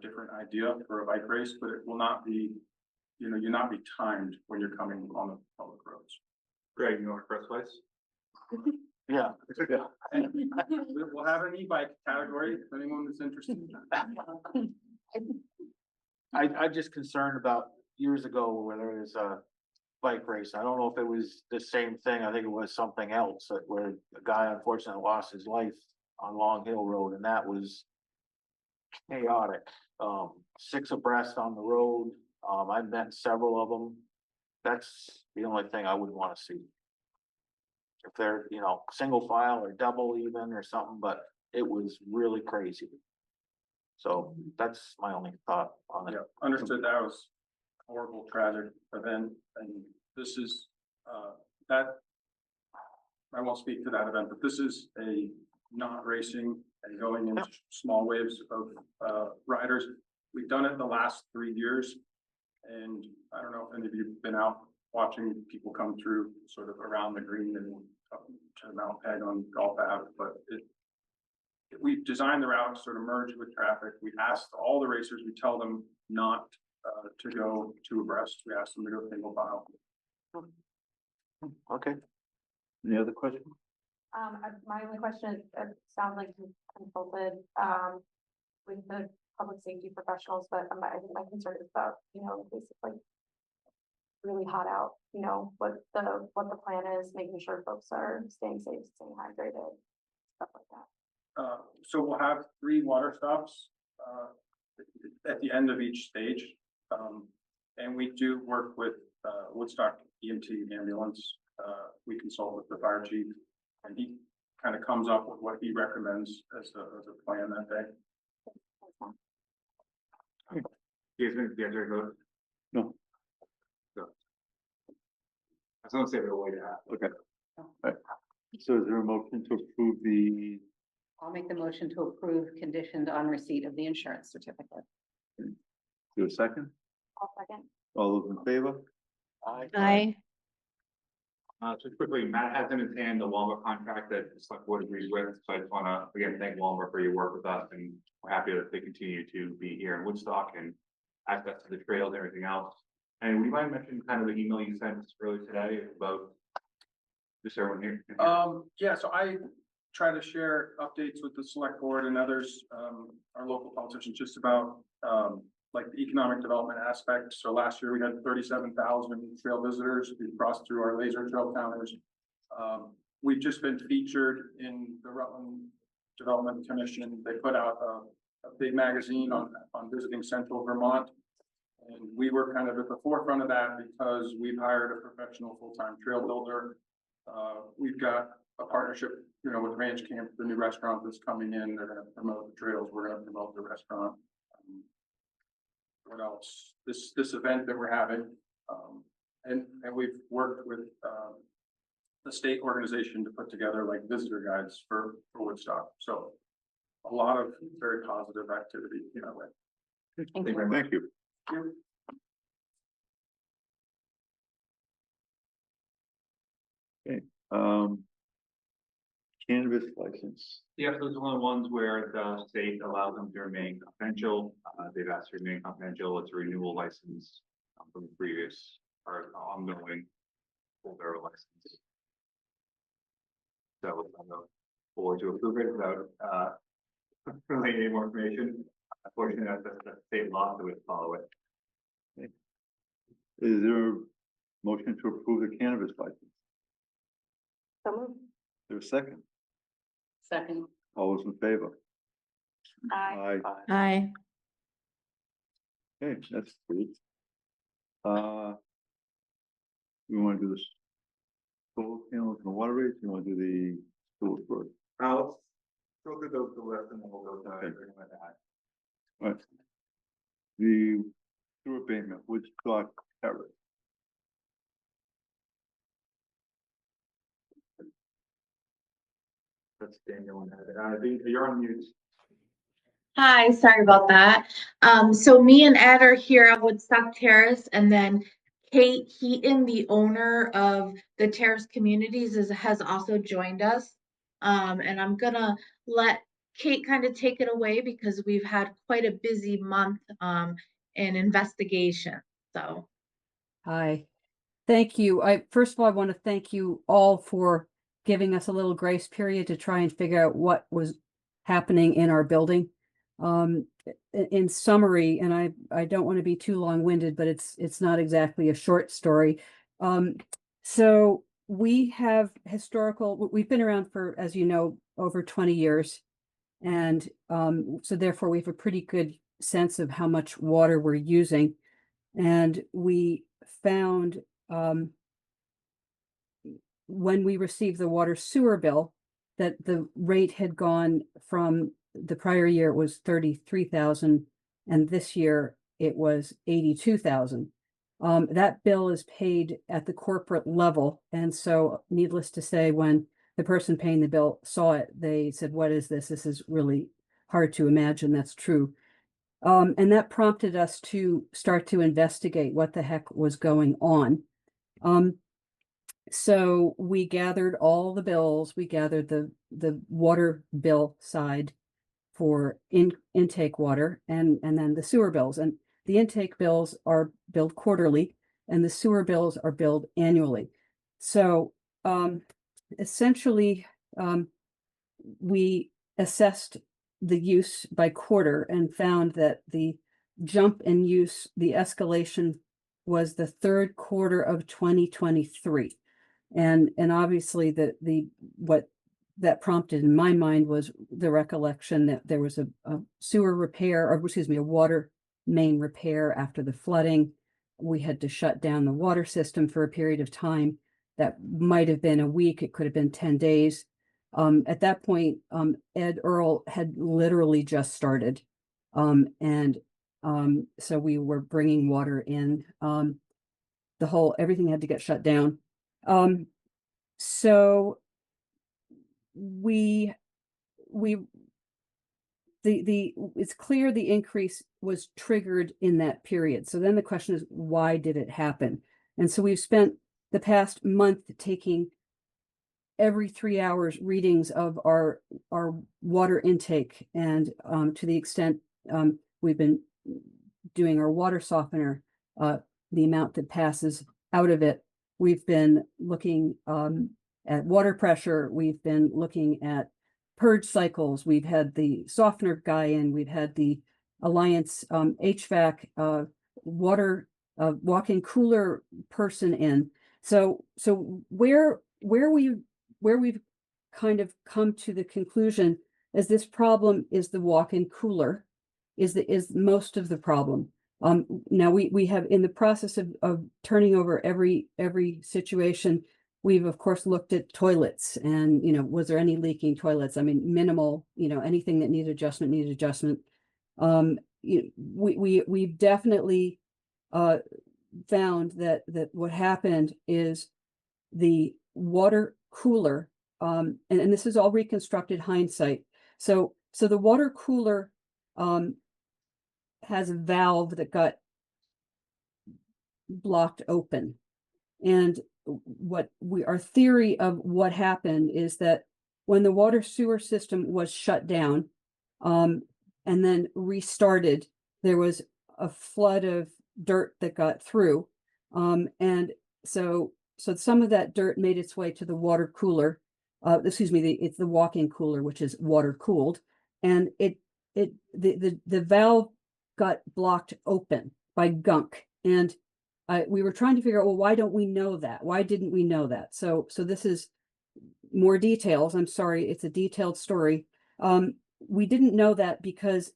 different idea for a bike race, but it will not be, you'll not be timed when you're coming on the public roads. Greg, you know what first place? Yeah, yeah. We'll have an e-bike category, if anyone is interested. I'm just concerned about years ago where there was a bike race. I don't know if it was the same thing. I think it was something else that where a guy unfortunately lost his life on Long Hill Road, and that was chaotic. 6 abreast on the road. I've met several of them. That's the only thing I wouldn't want to see. If they're, single file or double even or something, but it was really crazy. So that's my only thought on it. Yeah, understood. That was a horrible, tragic event, and this is, that. I won't speak to that event, but this is a not racing and going into small waves of, riders. We've done it the last 3 years. And I don't know if any of you've been out watching people come through sort of around the green and up to Mount Peg on Golf Ave, but we've designed the route to sort of merge with traffic. We asked all the racers, we tell them not to go 2 abreast. We ask them to go single file. Okay. Any other questions? My only question is, it sounds like you consulted, with the public safety professionals, but I think my concern is about, basically really hot out, what the plan is, making sure folks are staying safe, staying hydrated, stuff like that. So we'll have 3 water stops, at the end of each stage. And we do work with, Woodstock EMT ambulance. We consult with the fire chief, and he kind of comes up with what he recommends as a plan that day. You guys ready to vote? No. No. I was gonna say the way to have. Okay. All right. So is there a motion to approve the, I'll make the motion to approve conditioned on receipt of the insurance certificate. do a second? I'll second. All those in favor? Aye. Just quickly, Matt has in his hand the Walmart contract that the select board agrees with, so I just wanna, again, thank Walmart for your work with us, and we're happy that they continue to be here in Woodstock and access to the trails and everything else. And we might mention kind of the email you sent us earlier today about just everyone here. Yeah, so I try to share updates with the select board and others, our local politicians, just about, like the economic development aspect. So last year we had 37,000 trail visitors. We crossed through our laser trail counters. We've just been featured in the Rutland Development Commission. They put out a big magazine on visiting central Vermont. And we were kind of at the forefront of that because we've hired a professional full-time trail builder. We've got a partnership, with Ranch Camp, the new restaurant that's coming in. They're gonna promote the trails. We're gonna promote the restaurant. What else? This event that we're having, and we've worked with, the state organization to put together like visitor guides for Woodstock. So a lot of very positive activity, way. Thank you. Thank you. Okay, cannabis license. Yeah, those are one of the ones where the state allows them to remain confidential. They've asked to remain confidential. It's a renewal license from the previous or ongoing holder license. So I'm looking forward to approve it without really any more information. Unfortunately, that's the state law that would follow it. Is there a motion to approve the cannabis license? So moved. Is there a second? Second. All those in favor? Aye. Aye. Okay, that's good. We want to do this solar panels and water rates, you want to do the school first? Let's go through the list and then we'll go to Okay. everything like that. All right. The sewer abatement, Woodstock Terrace. That's Daniel and Ed. You're on mute. Hi, sorry about that. So me and Ed are here at Woodstock Terrace, and then Kate Heaton, the owner of the Terrace Communities, has also joined us. And I'm gonna let Kate kind of take it away because we've had quite a busy month in investigation. So Hi, thank you. First of all, I want to thank you all for giving us a little grace period to try and figure out what was happening in our building. In summary, and I don't want to be too long-winded, but it's not exactly a short story. So we have we've been around for, as you know, over 20 years. And so therefore we have a pretty good sense of how much water we're using. And we found when we received the water sewer bill that the rate had gone from the prior year it was 33,000 and this year it was 82,000. That bill is paid at the corporate level. And so needless to say, when the person paying the bill saw it, they said, "What is this? This is really hard to imagine that's true." And that prompted us to start to investigate what the heck was going on. So we gathered all the bills. We gathered the water bill side for intake water and then the sewer bills. And the intake bills are billed quarterly and the sewer bills are billed annually. So essentially, we assessed the use by quarter and found that the jump in use, the escalation was the third quarter of 2023. And obviously what that prompted in my mind was the recollection that there was a sewer repair, or excuse me, a water main repair after the flooding. We had to shut down the water system for a period of time. That might have been a week. It could have been 10 days. At that point, Ed Earl had literally just started. So we were bringing water in. Everything had to get shut down. So it's clear the increase was triggered in that period. So then the question is, why did it happen? And so we've spent the past month taking every 3 hours readings of our water intake. And to the extent we've been doing our water softener, the amount that passes out of it, we've been looking at water pressure. We've been looking at purge cycles. We've had the softener guy in. We've had the Alliance HVAC water walk-in cooler person in. So where we've kind of come to the conclusion is this problem is the walk-in cooler is most of the problem. Now we have, in the process of turning over every situation, we've of course looked at toilets and, was there any leaking toilets? I mean, minimal, anything that needed adjustment. We've definitely found that what happened is the water cooler, and this is all reconstructed hindsight. So the water cooler has a valve that blocked open. And our theory of what happened is that when the water sewer system was shut down and then restarted, there was a flood of dirt that got through. And so some of that dirt made its way to the water cooler. It's the walk-in cooler, which is water cooled. And the valve got blocked open by gunk. And we were trying to figure out, well, why don't we know that? Why didn't we know that? So this is more details. I'm sorry, it's a detailed story. We didn't know that because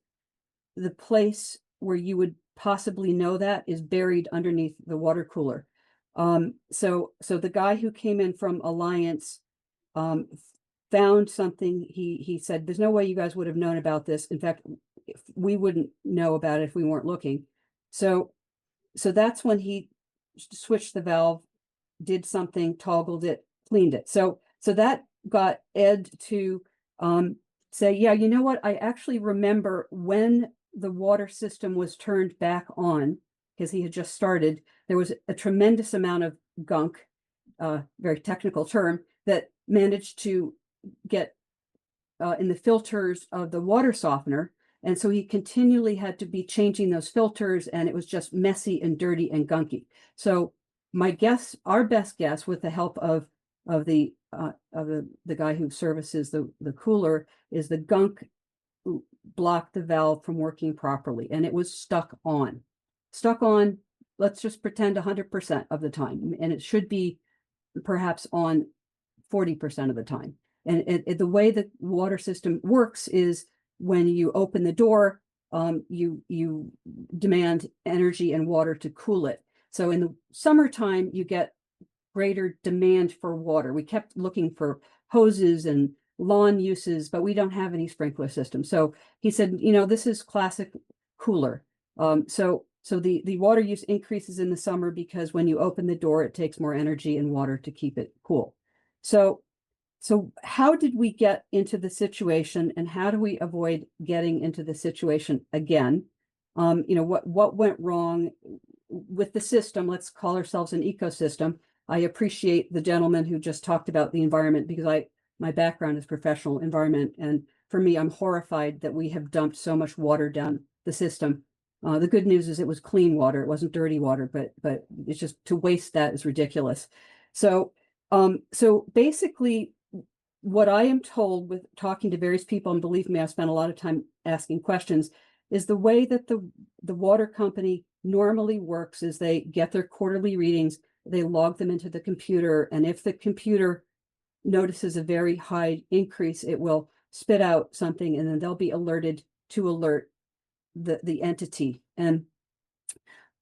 the place where you would possibly know that is buried underneath the water cooler. So the guy who came in from Alliance found something. He said, "There's no way you guys would have known about this. In fact, we wouldn't know about it if we weren't looking." So that's when he switched the valve, did something, toggled it, cleaned it. So that got Ed to say, "Yeah, you know what? I actually remember when the water system was turned back on," because he had just started. There was a tremendous amount of gunk, very technical term, that managed to get in the filters of the water softener. And so he continually had to be changing those filters, and it was just messy and dirty and gunky. So our best guess, with the help of the the guy who services the cooler is the gunk blocked the valve from working properly, and it was stuck on. Let's just pretend 100% of the time, and it should be perhaps on 40% of the time. And the way the water system works is when you open the door, you demand energy and water to cool it. So in the summertime, you get greater demand for water. We kept looking for hoses and lawn uses, but we don't have any sprinkler system. So he said, this is classic cooler. So the water use increases in the summer because when you open the door, it takes more energy and water to keep it cool. So how did we get into the situation, and how do we avoid getting into the situation again? What went wrong with the system? Let's call ourselves an ecosystem. I appreciate the gentleman who just talked about the environment, because my background is professional environment, and for me, I'm horrified that we have dumped so much water down the system. The good news is it was clean water; it wasn't dirty water. But it's just, to waste that is ridiculous. So basically, what I am told with talking to various people, and believe me, I spent a lot of time asking questions, is the way that the water company normally works is they get their quarterly readings, they log them into the computer, and if the computer notices a very high increase, it will spit out something, and then they'll be alerted to alert the entity. And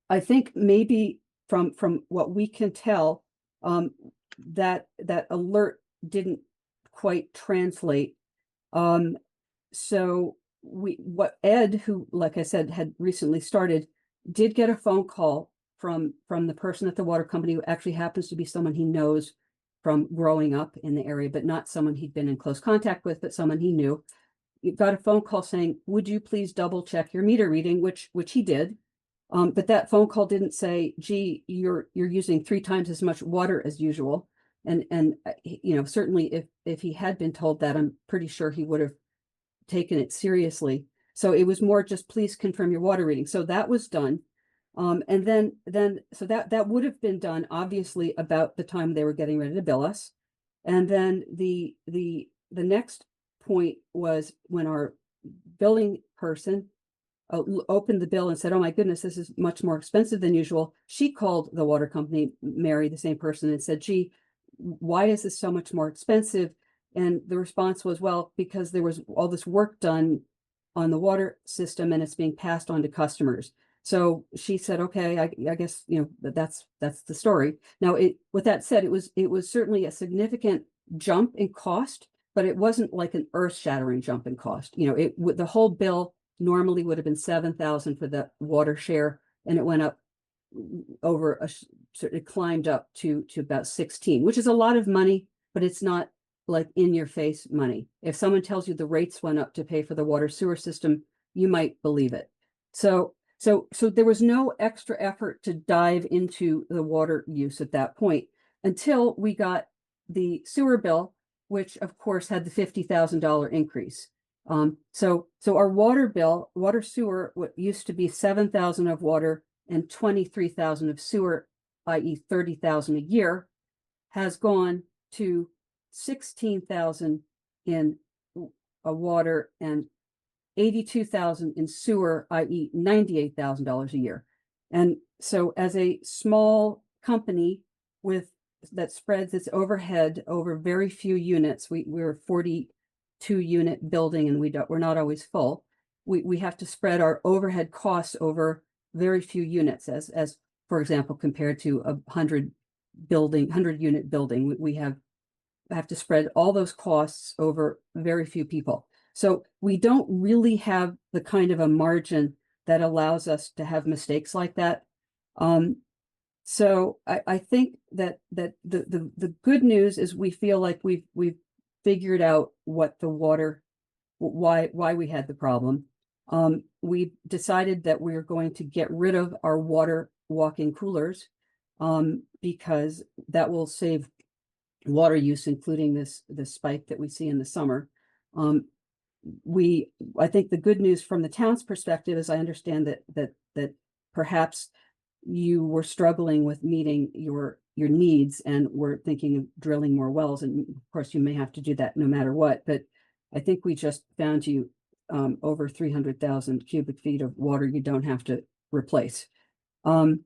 I think maybe from what we can tell, that alert didn't quite translate. So Ed, who, like I said, had recently started, did get a phone call from the person at the water company, who actually happens to be someone he knows from growing up in the area, but not someone he'd been in close contact with, but someone he knew. He got a phone call saying, would you please double check your meter reading, which he did. But that phone call didn't say, gee, you're using 3 times as much water as usual. And certainly if he had been told that, I'm pretty sure he would have taken it seriously. So it was more just, please confirm your water reading. So that was done. And then so that would have been done obviously about the time they were getting ready to bill us. And then the next point was when our billing person opened the bill and said, oh my goodness, this is much more expensive than usual. She called the water company, Mary, the same person, and said, gee, why is this so much more expensive? And the response was, well, because there was all this work done on the water system and it's being passed on to customers. So she said, okay, I guess, that's the story. Now, with that said, it was certainly a significant jump in cost, but it wasn't like an earth-shattering jump in cost. The whole bill normally would have been $7,000 for the water share, and it went up it climbed up to about 16, which is a lot of money, but it's not like in your face money. If someone tells you the rates went up to pay for the water sewer system, you might believe it. So there was no extra effort to dive into the water use at that point until we got the sewer bill, which of course had the $50,000 increase. So our water sewer, what used to be 7,000 of water and 23,000 of sewer, i.e. 30,000 a year, has gone to 16,000 in water and 82,000 in sewer, i.e. $98,000 a year. And so as a small company that spreads its overhead over very few units, we're a 42 unit building and we're not always full. We have to spread our overhead costs over very few units, as for example, compared to a 100 unit building, we have to spread all those costs over very few people. So we don't really have the kind of a margin that allows us to have mistakes like that. So I think that the good news is we feel like we've figured out what the water, why we had the problem. We decided that we're going to get rid of our water walk-in coolers, because that will save water use, including this spike that we see in the summer. I think the good news from the town's perspective is I understand that perhaps you were struggling with meeting your your needs, and we're thinking of drilling more wells, and of course you may have to do that no matter what, but I think we just found you over 300,000 cubic feet of water you don't have to replace. There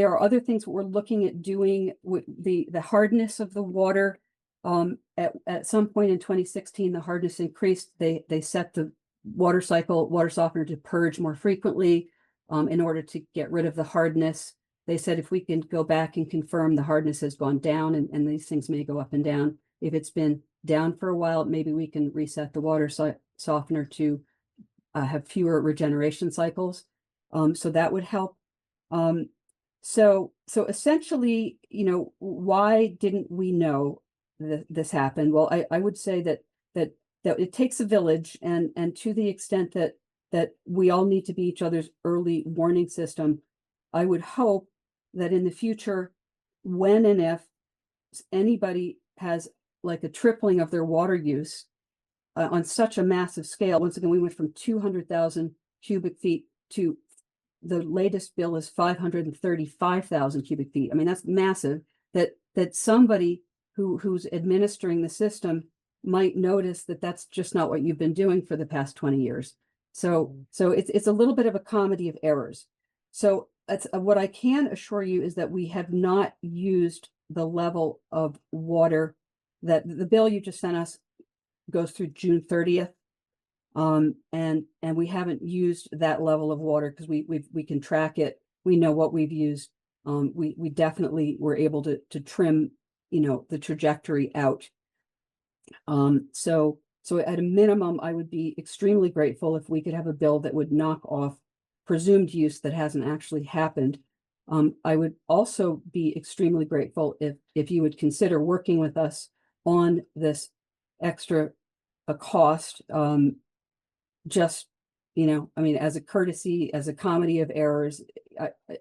are other things we're looking at doing with the hardness of the water. At some point in 2016, the hardness increased. They set the water softener to purge more frequently in order to get rid of the hardness. They said if we can go back and confirm the hardness has gone down, and these things may go up and down. If it's been down for a while, maybe we can reset the water softener to have fewer regeneration cycles. So that would help. So essentially, why didn't we know that this happened? Well, I would say that it takes a village, and to the extent that we all need to be each other's early warning system, I would hope that in the future, when and if anybody has like a tripling of their water use on such a massive scale, once again, we went from 200,000 cubic feet to the latest bill is 535,000 cubic feet. I mean, that's massive. That somebody who's administering the system might notice that that's just not what you've been doing for the past 20 years. So it's a little bit of a comedy of errors. So that's what I can assure you is that we have not used the level of water that the bill you just sent us goes through June 30th. And we haven't used that level of water because we can track it. We know what we've used. We definitely were able to trim, the trajectory out. So at a minimum, I would be extremely grateful if we could have a bill that would knock off presumed use that hasn't actually happened. I would also be extremely grateful if you would consider working with us on this extra cost. Just, as a courtesy, as a comedy of errors,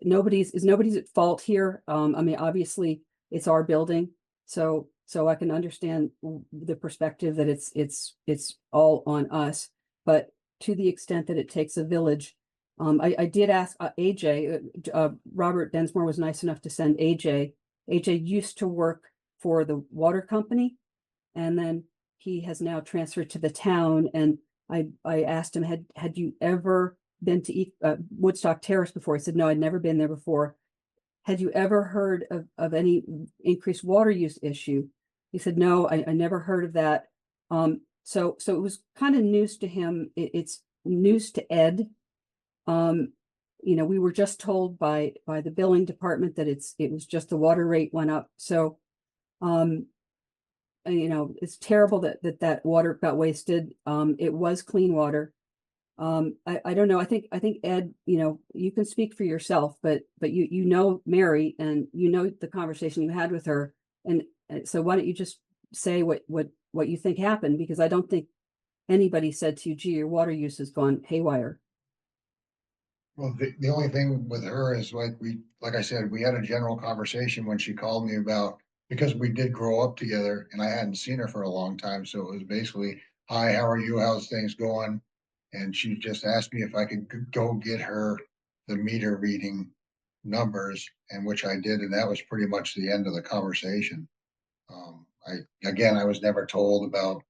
nobody's at fault here. Obviously it's our building, so I can understand the perspective that it's all on us, but to the extent that it takes a village, I did ask AJ, Robert Densmore was nice enough to send AJ. AJ used to work for the water company, and then he has now transferred to the town, and I asked him, had you ever been to Woodstock Terrace before? He said, no, I'd never been there before. Had you ever heard of any increased water use issue? He said, no, I never heard of that. So it was kind of news to him. It's news to Ed. We were just told by the billing department that it was just the water rate went up. So, it's terrible that water got wasted. It was clean water. I don't know. I think Ed, you can speak for yourself, but you know Mary, and the conversation you had with her, and so why don't you just say what you think happened, because I don't think anybody said to you, gee, your water use has gone haywire. Well, the only thing with her is like I said, we had a general conversation when she called me about, because we did grow up together and I hadn't seen her for a long time. So it was basically, hi, how are you? How's things going? And she just asked me if I could go get her the meter reading numbers, and which I did. And that was pretty much the end of the conversation. I was never told about,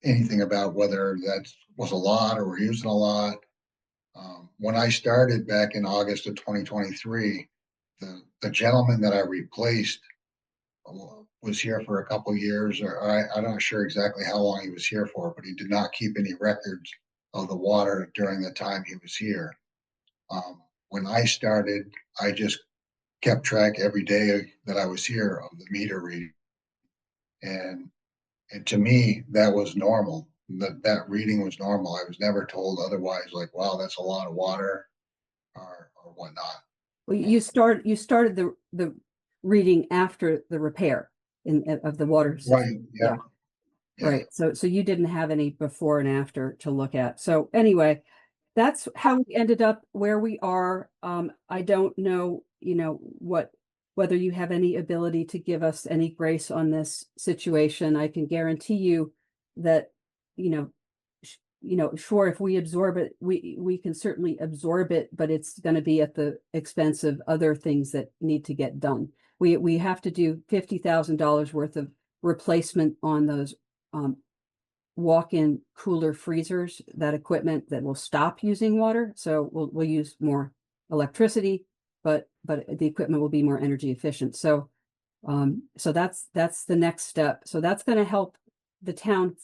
anything about whether that was a lot or we're using a lot. When I started back in August of 2023, the gentleman that I replaced was here for a couple of years, or I'm not sure exactly how long he was here for, but he did not keep any records of the water during the time he was here. When I started, I just kept track every day that I was here of the meter reading. And to me, that was normal. That reading was normal. I was never told otherwise, like, wow, that's a lot of water or whatnot. Well, you started the reading after the repair of the water system. Right. Yeah. Right. So you didn't have any before and after to look at. So anyway, that's how we ended up where we are. I don't know, whether you have any ability to give us any grace on this situation. I can guarantee you that, you know, sure, if we absorb it, we can certainly absorb it, but it's going to be at the expense of other things that need to get done. We have to do $50,000 worth of replacement on those walk-in cooler freezers, that equipment that will stop using water. So we'll use more electricity, but the equipment will be more energy efficient. So so that's the next step. So that's going to help the town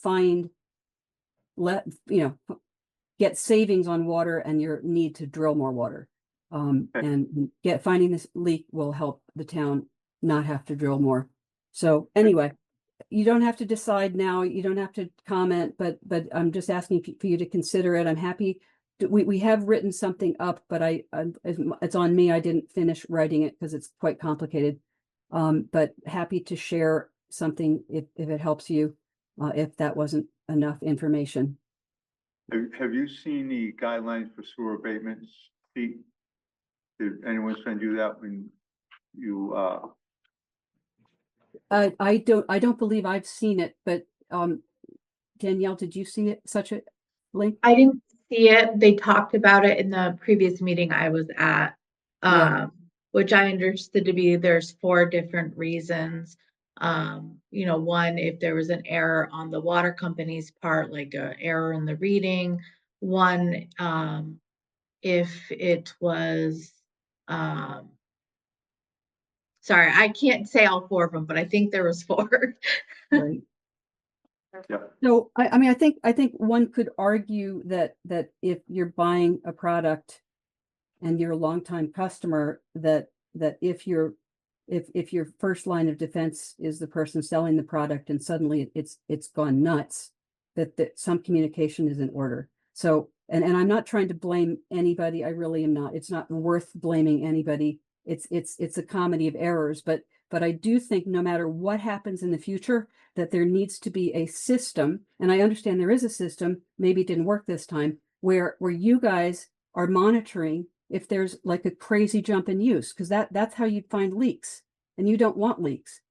get savings on water and your need to drill more water. And finding this leak will help the town not have to drill more. So anyway, you don't have to decide now, you don't have to comment, but I'm just asking for you to consider it. I'm happy. We have written something up, but it's on me. I didn't finish writing it because it's quite complicated. But happy to share something if it helps you, if that wasn't enough information. Have you seen the guidelines for sewer abatements, Pete? Did anyone send you that when you, I don't believe I've seen it, but Danielle, did you see it, such a link? I didn't see it. They talked about it in the previous meeting I was at, Yeah. which I understood to be there's 4 different reasons. One, if there was an error on the water company's part, like a error in the reading. One, if it was, sorry, I can't say all 4 of them, but I think there was 4. Right. yeah, So I mean, I think one could argue that if you're buying a product and you're a longtime customer, that if your first line of defense is the person selling the product and suddenly it's gone nuts, that some communication is in order. So and I'm not trying to blame anybody. I really am not. It's not worth blaming anybody. It's a comedy of errors, but I do think no matter what happens in the future, that there needs to be a system, and I understand there is a system, maybe it didn't work this time, where you guys are monitoring if there's like a crazy jump in use, because that's how you find leaks, and you don't want leaks.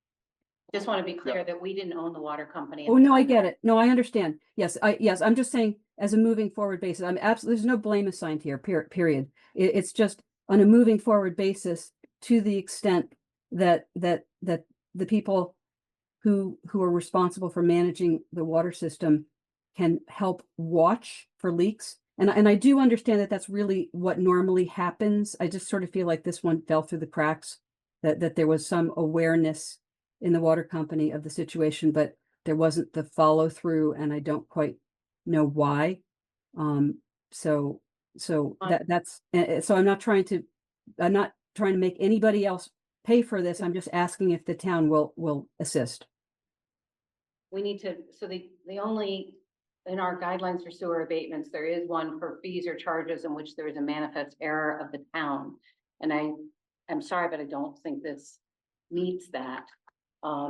Just want to be clear that we didn't own the water company. Oh, no, I get it. No, I understand. Yes, I'm just saying as a moving forward basis, I'm absolutely, there's no blame assigned here, period. It's just on a moving forward basis, to the extent that the people who are responsible for managing the water system can help watch for leaks. And I do understand that that's really what normally happens. I just sort of feel like this one fell through the cracks, that there was some awareness in the water company of the situation, but there wasn't the follow through, and I don't quite know why. So that's so I'm not trying to make anybody else pay for this. I'm just asking if the town will assist. We need to, so the only, in our guidelines for sewer abatements, there is one for fees or charges in which there is a manifest error of the town. And I'm sorry, but I don't think this meets that. I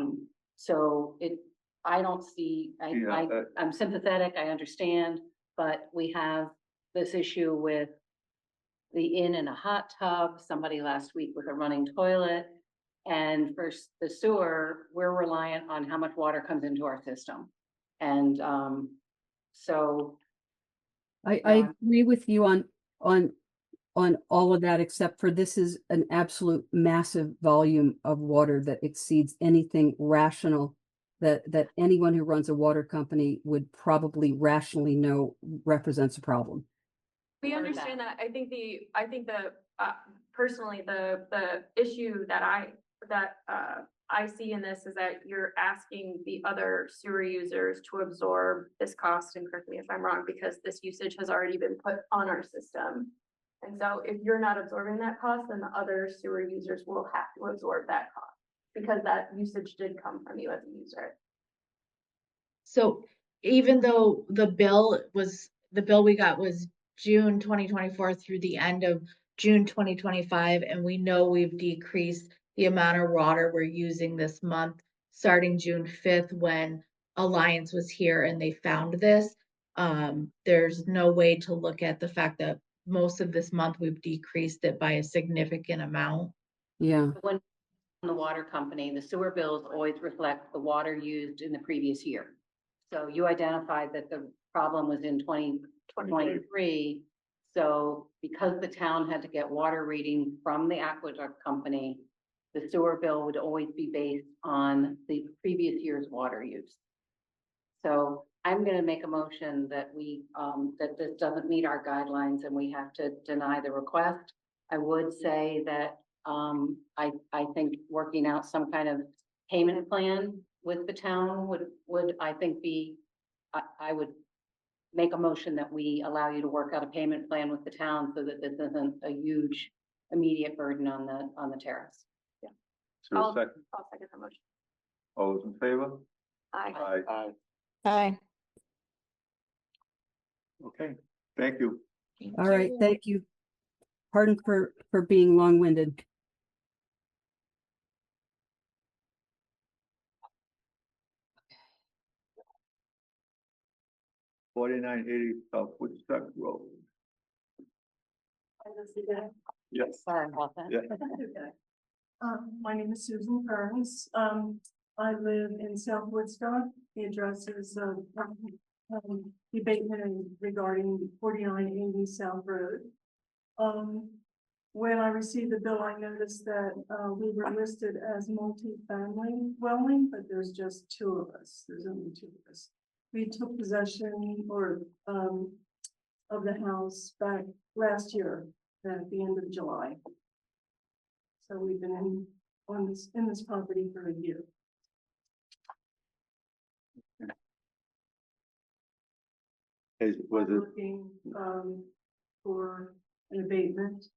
don't see, I'm sympathetic, I understand, but we have this issue with the inn and a hot tub, somebody last week with a running toilet. And for the sewer, we're reliant on how much water comes into our system. And so I agree with you on all of that, except for this is an absolute massive volume of water that exceeds anything rational that anyone who runs a water company would probably rationally know represents a problem. We understand that. I think personally, the issue that I see in this is that you're asking the other sewer users to absorb this cost, and correct me if I'm wrong, because this usage has already been put on our system. And so if you're not absorbing that cost, then the other sewer users will have to absorb that cost, because that usage did come from you as a user. So even though the bill we got was June 2024 through the end of June 2025, and we know we've decreased the amount of water we're using this month, starting June 5th when Alliance was here and they found this. There's no way to look at the fact that most of this month we've decreased it by a significant amount. Yeah. when the water company, the sewer bills always reflect the water used in the previous year. So you identified that the problem was in 2023. So because the town had to get water reading from the aqueduct company, the sewer bill would always be based on the previous year's water use. So I'm gonna make a motion that that this doesn't meet our guidelines and we have to deny the request. I would say that, I think working out some kind of payment plan with the town would, I think I would make a motion that we allow you to work out a payment plan with the town so that this isn't a huge immediate burden on the terrace. Is there a second? I'll second the motion. All those in favor? Aye. Aye. Hi. Okay, thank you. All right, thank you. Pardon for being long-winded. 4980 South Woodstock Road. Yes. Sorry about that. Yeah. My name is Susan Kearns. I live in South Woodstock. The address is, abatement regarding 4980 South Road. When I received the bill, I noticed that, we were listed as multi-family dwelling, but there's just two of us. There's only two of us. We took possession of the house back last year, at the end of July. So we've been in this property for a year. Was I'm it, looking, for an abatement.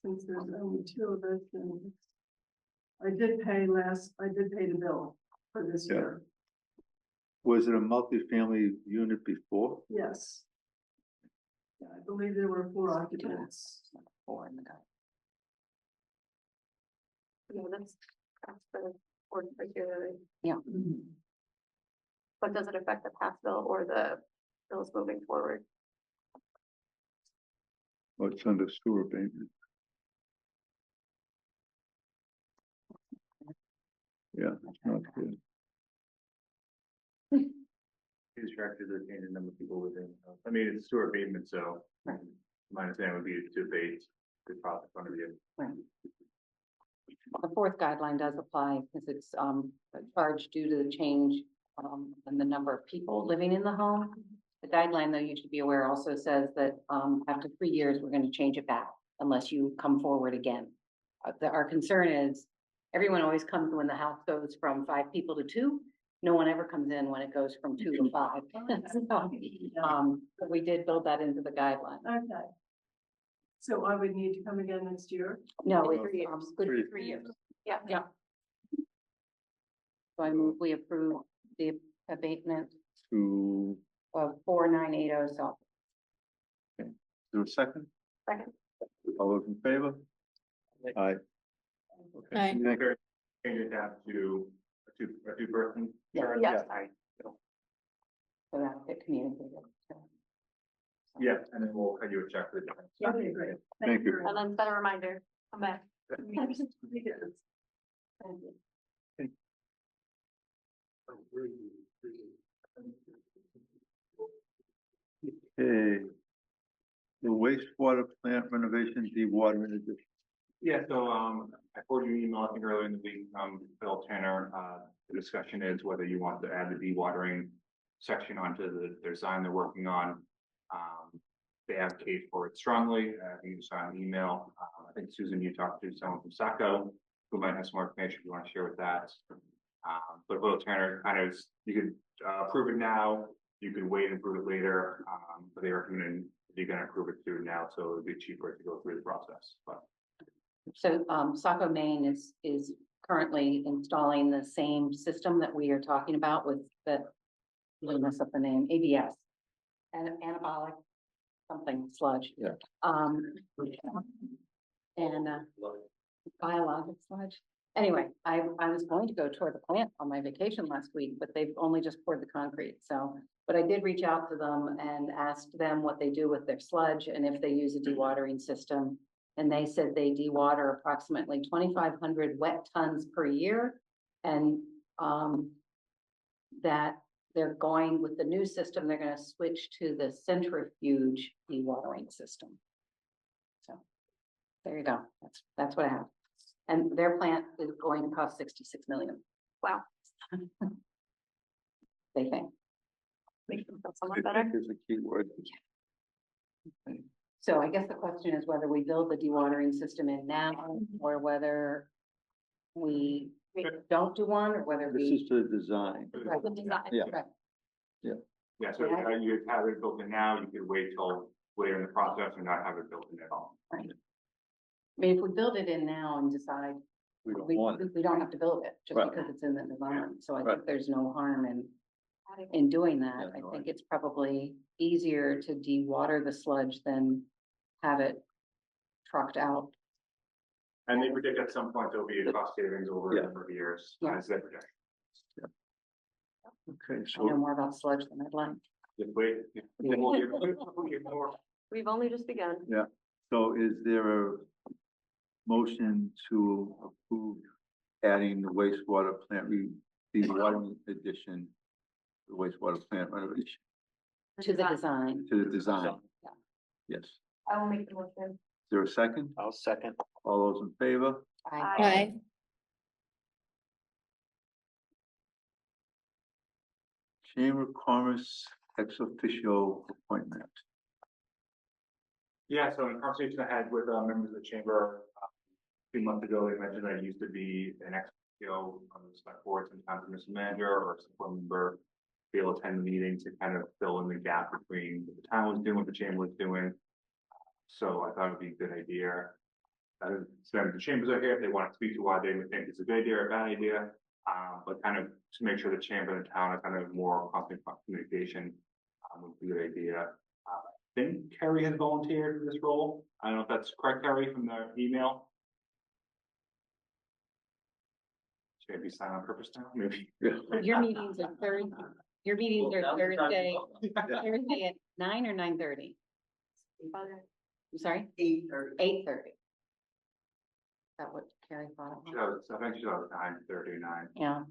Since there's only two of us, and I did pay the bill for this Yeah. year. was it a multifamily unit before? Yes. Yeah, I believe there were 4 occupants. Four in the guy. Yeah, that's the board right here. Yeah. But does it affect the past bill or the bills moving forward? Or it's under sewer abatement? Yeah, it's not good. He's directed to change the number of people within, I mean, it's sewer abatement, so. Right. My understanding would be to abate the profit point of view. Right. The fourth guideline does apply because it's a charge due to the change in the number of people living in the home. The guideline, though, you should be aware, also says that after 3 years, we're going to change it back unless you come forward again. Our concern is everyone always comes when the house goes from 5 people to 2. No one ever comes in when it goes from 2 to 5. So we did build that into the guideline. Okay. So I would need to come again next year? No, In it's 3 years. good Three. for 3 years. Yeah. Yeah. So I move we approve the abatement To, of 4980 South. is there a second? Second. All those in favor? Aye. Okay. Aye. Thank you. Change it down to a two-person. Yeah. charge? Yes, sorry. So that'll get communicated. Yeah, and then we'll cut you a check for the difference. Okay, great. Thank you. very And much. then set a reminder, come back. Yes. Thank you. Okay. The wastewater plant renovation, dewatering addition. Yeah, so, I forwarded you an email, I think earlier in the week, Bill Tanner, the discussion is whether you want to add the dewatering section onto the design they're working on. They advocate for it strongly, you can sign an email, I think Susan, you talked to someone from Saco, who might have some more information you want to share with that. But Bill Tanner kind of, you could, approve it now, you could wait and approve it later, but they recommend you're gonna approve it through now, so it'd be cheaper to go through the process, but. So Saco Maine is currently installing the same system that we are talking about with the, let me mess up the name, ABS. And anabolic something sludge. Yeah. And biologic sludge. Anyway, I was going to go tour the plant on my vacation last week, but they've only just poured the concrete, so. But I did reach out to them and asked them what they do with their sludge and if they use a dewatering system. And they said they dewater approximately 2,500 wet tons per year. And that they're going with the new system, they're gonna switch to the centrifuge dewatering system. So, there you go. That's what I have. And their plant is going to cost 66 million. Wow. They think. Makes them feel I somewhat think better. is a key word. Okay. So I guess the question is whether we build the dewatering system in now, or whether we don't do one, or whether This we. is the design. Right, The design. Yeah. right. Yeah, so if you have it built in now, you could wait till later in the process and not have it built in at all. Right. I mean, if we build it in now and decide We don't we, want it. we don't have to build it, just Right. because it's in the design, so I Right. think there's no harm in doing that. Yeah, no, I think it's probably easier to dewater the sludge than have it trucked out. And they predict at some point there'll be a cost savings over Yeah. a number of years, Yeah. as they project. Okay, I know so more about sludge than I'd like. Just wait. We'll get more. We've only just begun. so is there a motion to approve adding the wastewater plant, the water addition, the wastewater plant renovation To the design. to the design? Yeah. Yes. Is I will make the motion. there a second? I'll second. All those in favor? Aye. Chamber of Commerce ex officio appointment. Yeah, so in a conversation I had with members of the chamber, a few months ago, they mentioned I used to be an ex officio on the select board, sometimes a Mr. Manager or a support member, be able to attend the meeting to kind of fill in the gap between what the town was doing, what the chamber was doing. So I thought it'd be a good idea. So the chambers are here, if they want to speak to why they would think it's a good idea or a bad idea, but kind of to make sure the chamber and the town are kind of more constant communication, would be a good idea. I think Kerry has volunteered for this role. I don't know if that's correct, Kerry, from the email. Should I be signed on purpose now? Maybe. Your meetings are Thursday, your meetings are Thursday, Thursday at 9 or 9:30? I'm sorry? 8:30. 8:30. Is that what Carrie thought? I think she's about 9:39. Yeah.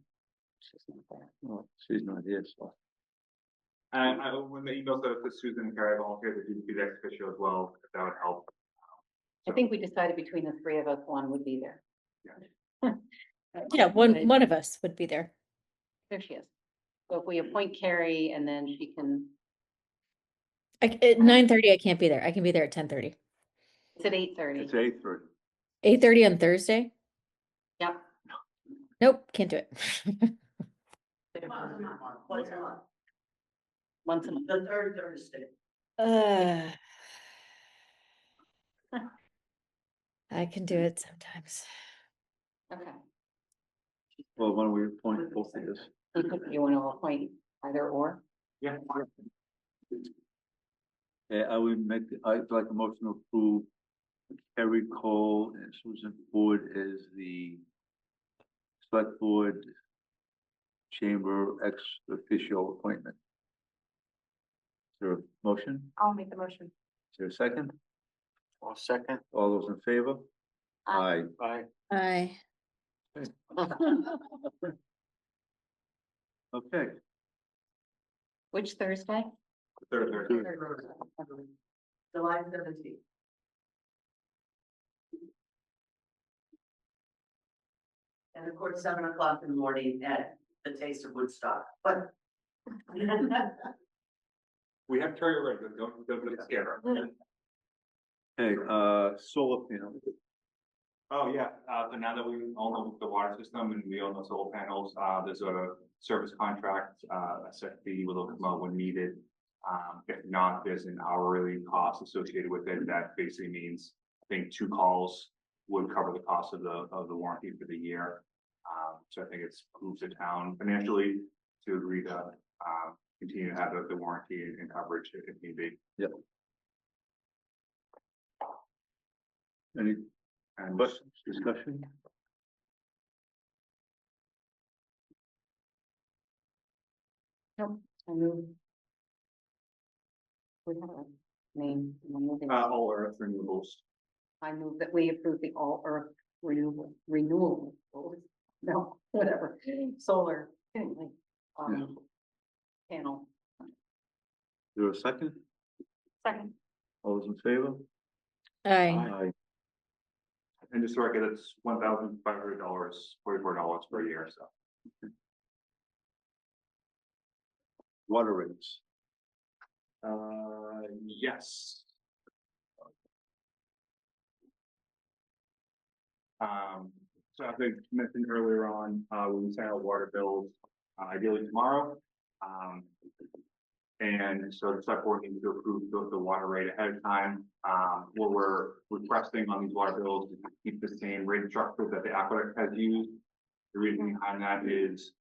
She's not there. Well, she's not here, so. And when the email said that Susan and Carrie volunteered, they did be the ex officio as well, if that would help. I think we decided between the three of us, one would be there. Yeah, one of us would be there. There she is. So if we appoint Carrie and then she can, At 9:30, I can't be there. I can be there at 10:30. it's at 8:30. It's 8:30. 8:30 on Thursday? Yep. Nope, can't do it. Once a month. The third Thursday. I can do it sometimes. Okay. Well, why don't we appoint both of us? You want to appoint either or? Yeah. Yeah, I'd like a motion to approve Kerry Cole and Susan Ford as the select board chamber ex officio appointment. Is there a motion? I'll make the motion. Is there a second? I'll second. All those in favor? Aye. Aye. Aye. Okay. Which Thursday? Third Thursday. July 17th. And of course, 7 o'clock in the morning at the Taste of Woodstock, but. We have Terry already, don't scare her. Okay, solar panel. Oh, yeah, so now that we all know the water system and we all know solar panels, there's a service contract, a set fee will come out when needed. If not, there's an hourly cost associated with it, that basically means, I think 2 calls would cover the cost of the warranty for the year. So I think it's behooves the town financially to agree to, continue to have the warranty and coverage if need be. Yep. Any questions, discussion? Nope, I move. We have a name. I'm moving. All earth renewables. I move that we approve the all earth renewal, no, whatever, solar. Anyway, panel. Is there a second? Second. All those in favor? Aye. And just so I get it's $1,500, $44 per year, so. Water rates. Yes. So as I mentioned earlier on, we sent out water bills, ideally tomorrow. And so the select board needs to approve the water rate ahead of time. What we're requesting on these water bills is to keep the same rate structure that the aqueduct has used. The reason behind that is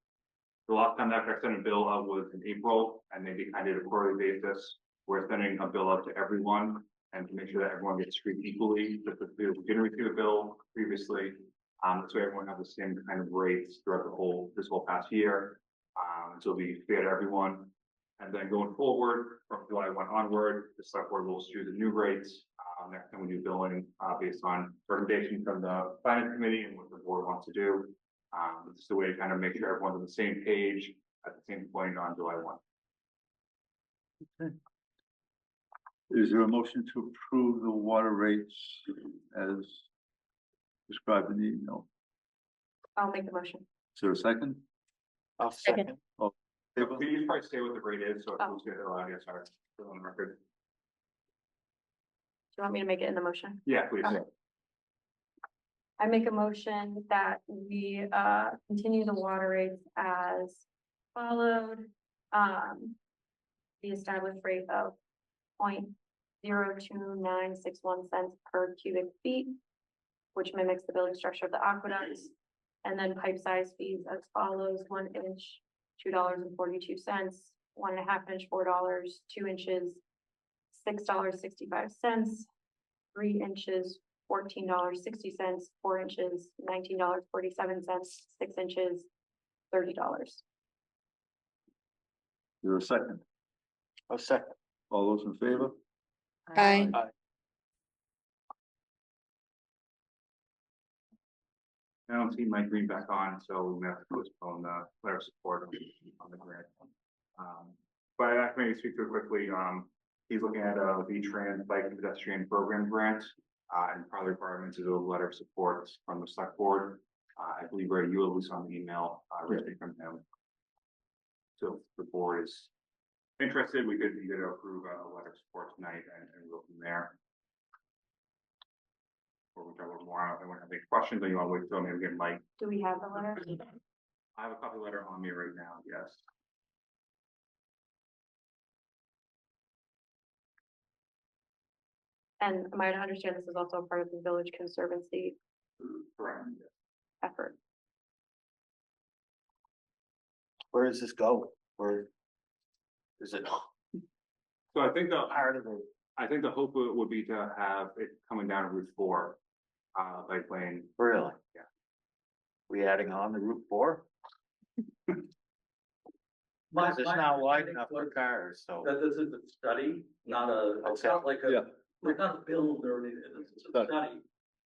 the last time that I sent a bill out was in April, and they kind of did a quarterly basis. We're sending a bill out to everyone and to make sure that everyone gets treated equally, just as we didn't receive a bill previously. So everyone has the same kind of rates throughout this whole past year. So it'll be fair to everyone. And then going forward, from July 1 onward, the select board will issue the new rates. Next time we do billing, based on recommendation from the finance committee and what the board wants to do. This is the way to kind of make sure everyone's on the same page at the same point on July 1. Okay. Is there a motion to approve the water rates as described in the email? I'll make the motion. Is there a second? I'll second. Can you just probably say what the rate is, so Oh. who's get it on, yes, sorry, still on the record. Do you want me to make it in the motion? Yeah, please. Okay. I make a motion that we continue the water rates as followed. The established rate of 0.02961 per cubic feet, which mimics the building structure of the aqueducts. And then pipe size fees as follows: 1 inch, $2.42, 1.5 inch, $4, 2 inches, $6.65, 3 inches, $14.60, 4 inches, $19.47, 6 inches, $30. Is there a second? I'll second. All those in favor? Aye. I don't see Mike Green back on, so we have to postpone the letter of support on the grant. But I can maybe speak to it quickly. He's looking at a V-Trans bike and pedestrian program grant. And part of the requirements is a letter of support from the select board. I believe Ray, you at least on the email, written from him. So if the board is interested, we could either approve a letter of support tonight and go from there. Or we talk a little more. I don't know if anyone has any questions, or you want to wait till maybe get Mike. Do we have the letter? I have a copy letter on me right now, yes. And am I to understand this is also part of the Village Conservancy Correct. effort? Where does this go? Where is it? So I think Part of it. I think the hope would be to have it coming down Route 4, bike lane. Really? Yeah. We adding on to Route 4? Because it's not wide enough for cars, so. That this is a study, not a, it's not like Yeah. a, we're not a build or anything, it's a study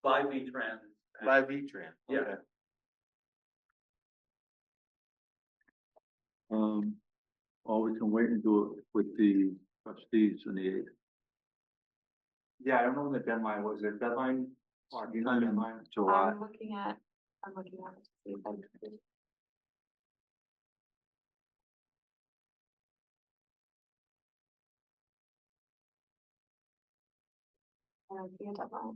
by V-Trans. By V-Trans. Yeah. Okay. Or we can wait and do it with the trustees on the 8th. Yeah, I don't know when the deadline was. It deadline? Or do you know the deadline? July. I'm looking at it to see if I can. I don't see a deadline.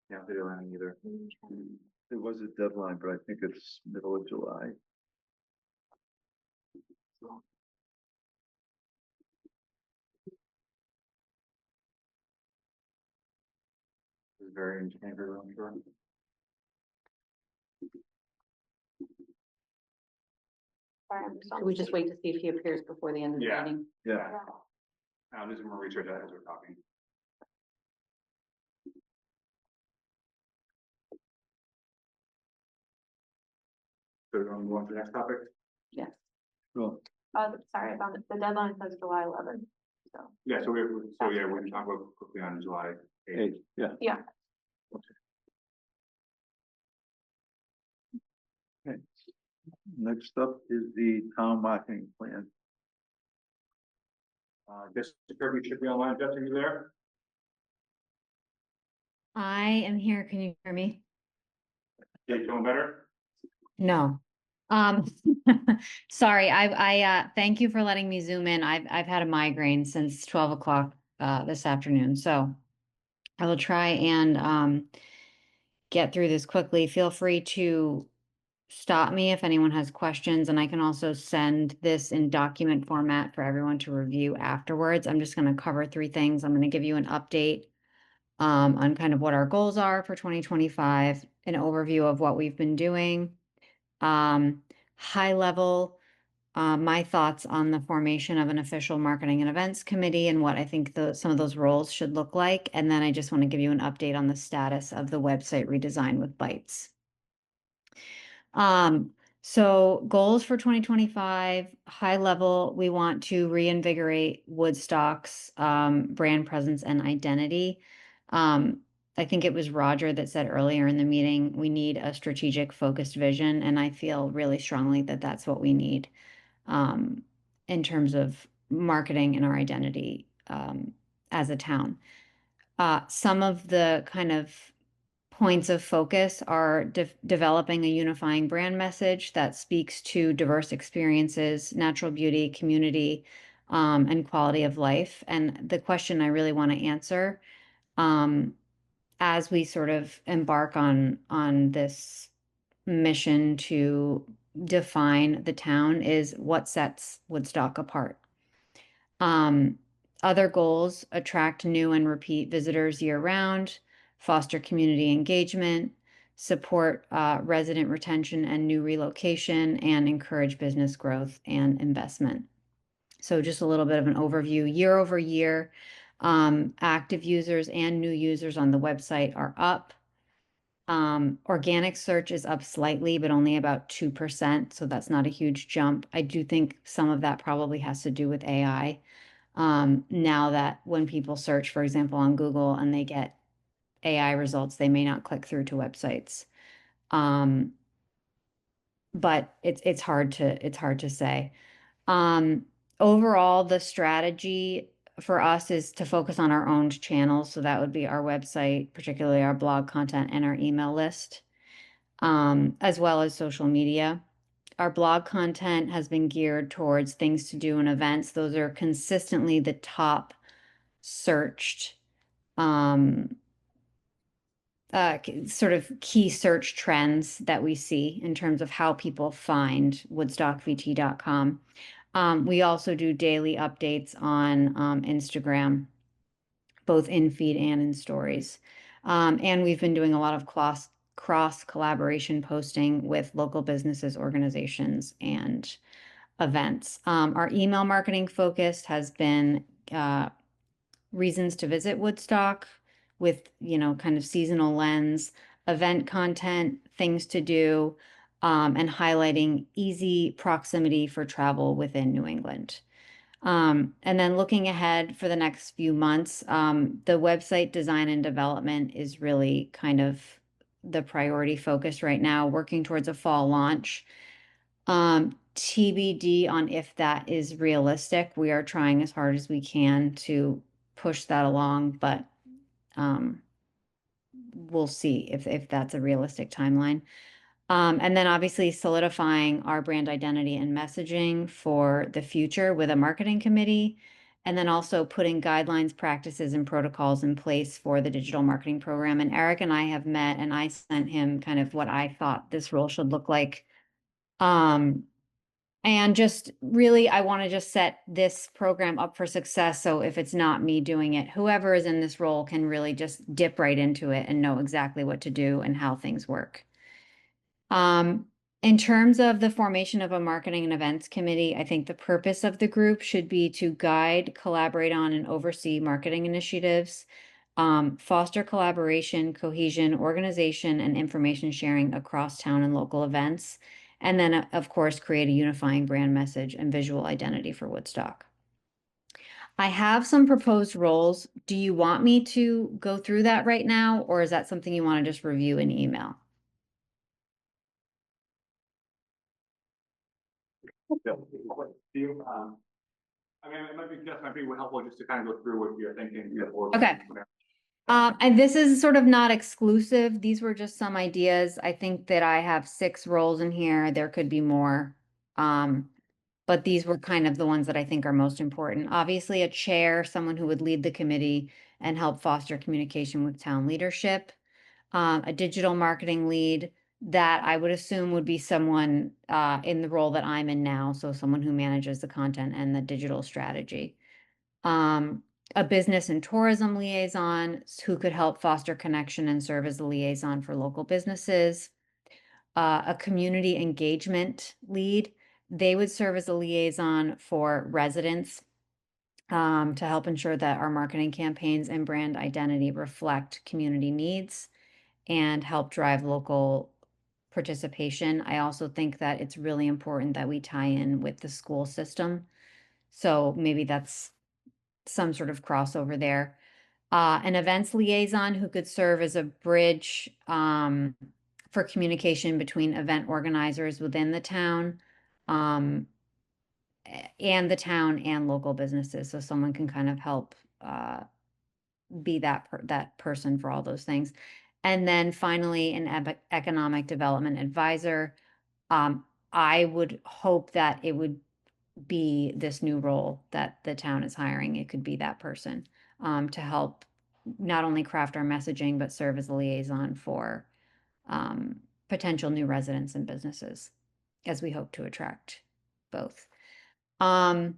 Yeah, the deadline either. There was a deadline, but I think it's middle of July. It's very interesting, I'm sure. Sorry, I'm just on- Should we just wait to see if he appears before the end of the Yeah. meeting? Yeah. I'll do some more research as we're talking. So we're going to move on to the next topic? Yes. Well, Sorry, I found it. The deadline says July 11th, so. Yeah, so we can talk about quickly on July 8th. 8th, yeah. Yeah. Okay. Next up is the town marketing plan. This Kirby should be online. Jeff, are you there? I am here. Can you hear me? Yeah, you feeling better? No. Um, sorry, thank you for letting me zoom in. I've had a migraine since 12 o'clock this afternoon, so I will try and get through this quickly. Feel free to stop me if anyone has questions, and I can also send this in document format for everyone to review afterwards. I'm just going to cover three things. I'm going to give you an update on kind of what our goals are for 2025, an overview of what we've been doing, high level, my thoughts on the formation of an official marketing and events committee and what I think some of those roles should look like. And then I just want to give you an update on the status of the website redesign with Bytes. So goals for 2025, high level, we want to reinvigorate Woodstock's brand presence and identity. I think it was Roger that said earlier in the meeting, we need a strategic focused vision, and I feel really strongly that that's what we need in terms of marketing and our identity as a town. Some of the kind of points of focus are developing a unifying brand message that speaks to diverse experiences, natural beauty, community, and quality of life. And the question I really want to answer as we sort of embark on this mission to define the town is what sets Woodstock apart. Other goals: attract new and repeat visitors year round, foster community engagement, support resident retention and new relocation, and encourage business growth and investment. So just a little bit of an overview. Year over year, active users and new users on the website are up. Organic search is up slightly, but only about 2%, so that's not a huge jump. I do think some of that probably has to do with AI. Now that when people search, for example, on Google and they get AI results, they may not click through to websites. But it's hard to say. Overall, the strategy for us is to focus on our owned channels. So that would be our website, particularly our blog content and our email list, as well as social media. Our blog content has been geared towards things to do and events. Those are consistently the top searched sort of key search trends that we see in terms of how people find woodstockvt.com. We also do daily updates on Instagram, both in feed and in stories. And we've been doing a lot of cross collaboration posting with local businesses, organizations, and events. Our email marketing focus has been reasons to visit Woodstock with, kind of seasonal lens, event content, things to do, and highlighting easy proximity for travel within New England. And then looking ahead for the next few months, the website design and development is really kind of the priority focus right now, working towards a fall launch. TBD on if that is realistic. We are trying as hard as we can to push that along, but we'll see if that's a realistic timeline. And then obviously solidifying our brand identity and messaging for the future with a marketing committee, and then also putting guidelines, practices, and protocols in place for the digital marketing program. And Eric and I have met, and I sent him kind of what I thought this role should look like. And just really, I want to just set this program up for success. So if it's not me doing it, whoever is in this role can really just dip right into it and know exactly what to do and how things work. In terms of the formation of a marketing and events committee, I think the purpose of the group should be to guide, collaborate on, and oversee marketing initiatives, foster collaboration, cohesion, organization, and information sharing across town and local events, and then, of course, create a unifying brand message and visual identity for Woodstock. I have some proposed roles. Do you want me to go through that right now, or is that something you want to just review in email? I mean, it might be just might be helpful just to kind of go through what you're thinking. Okay. And this is sort of not exclusive. These were just some ideas. I think that I have 6 roles in here. There could be more. But these were kind of the ones that I think are most important. Obviously, a chair, someone who would lead the committee and help foster communication with town leadership. A digital marketing lead that I would assume would be someone in the role that I'm in now. So someone who manages the content and the digital strategy. A business and tourism liaison who could help foster connection and serve as a liaison for local businesses. A community engagement lead. They would serve as a liaison for residents to help ensure that our marketing campaigns and brand identity reflect community needs and help drive local participation. I also think that it's really important that we tie in with the school system. So maybe that's some sort of crossover there. An events liaison who could serve as a bridge for communication between event organizers within the town and the town and local businesses. So someone can kind of help be that person for all those things. And then finally, an economic development advisor. I would hope that it would be this new role that the town is hiring. It could be that person to help not only craft our messaging, but serve as a liaison for potential new residents and businesses, as we hope to attract both. That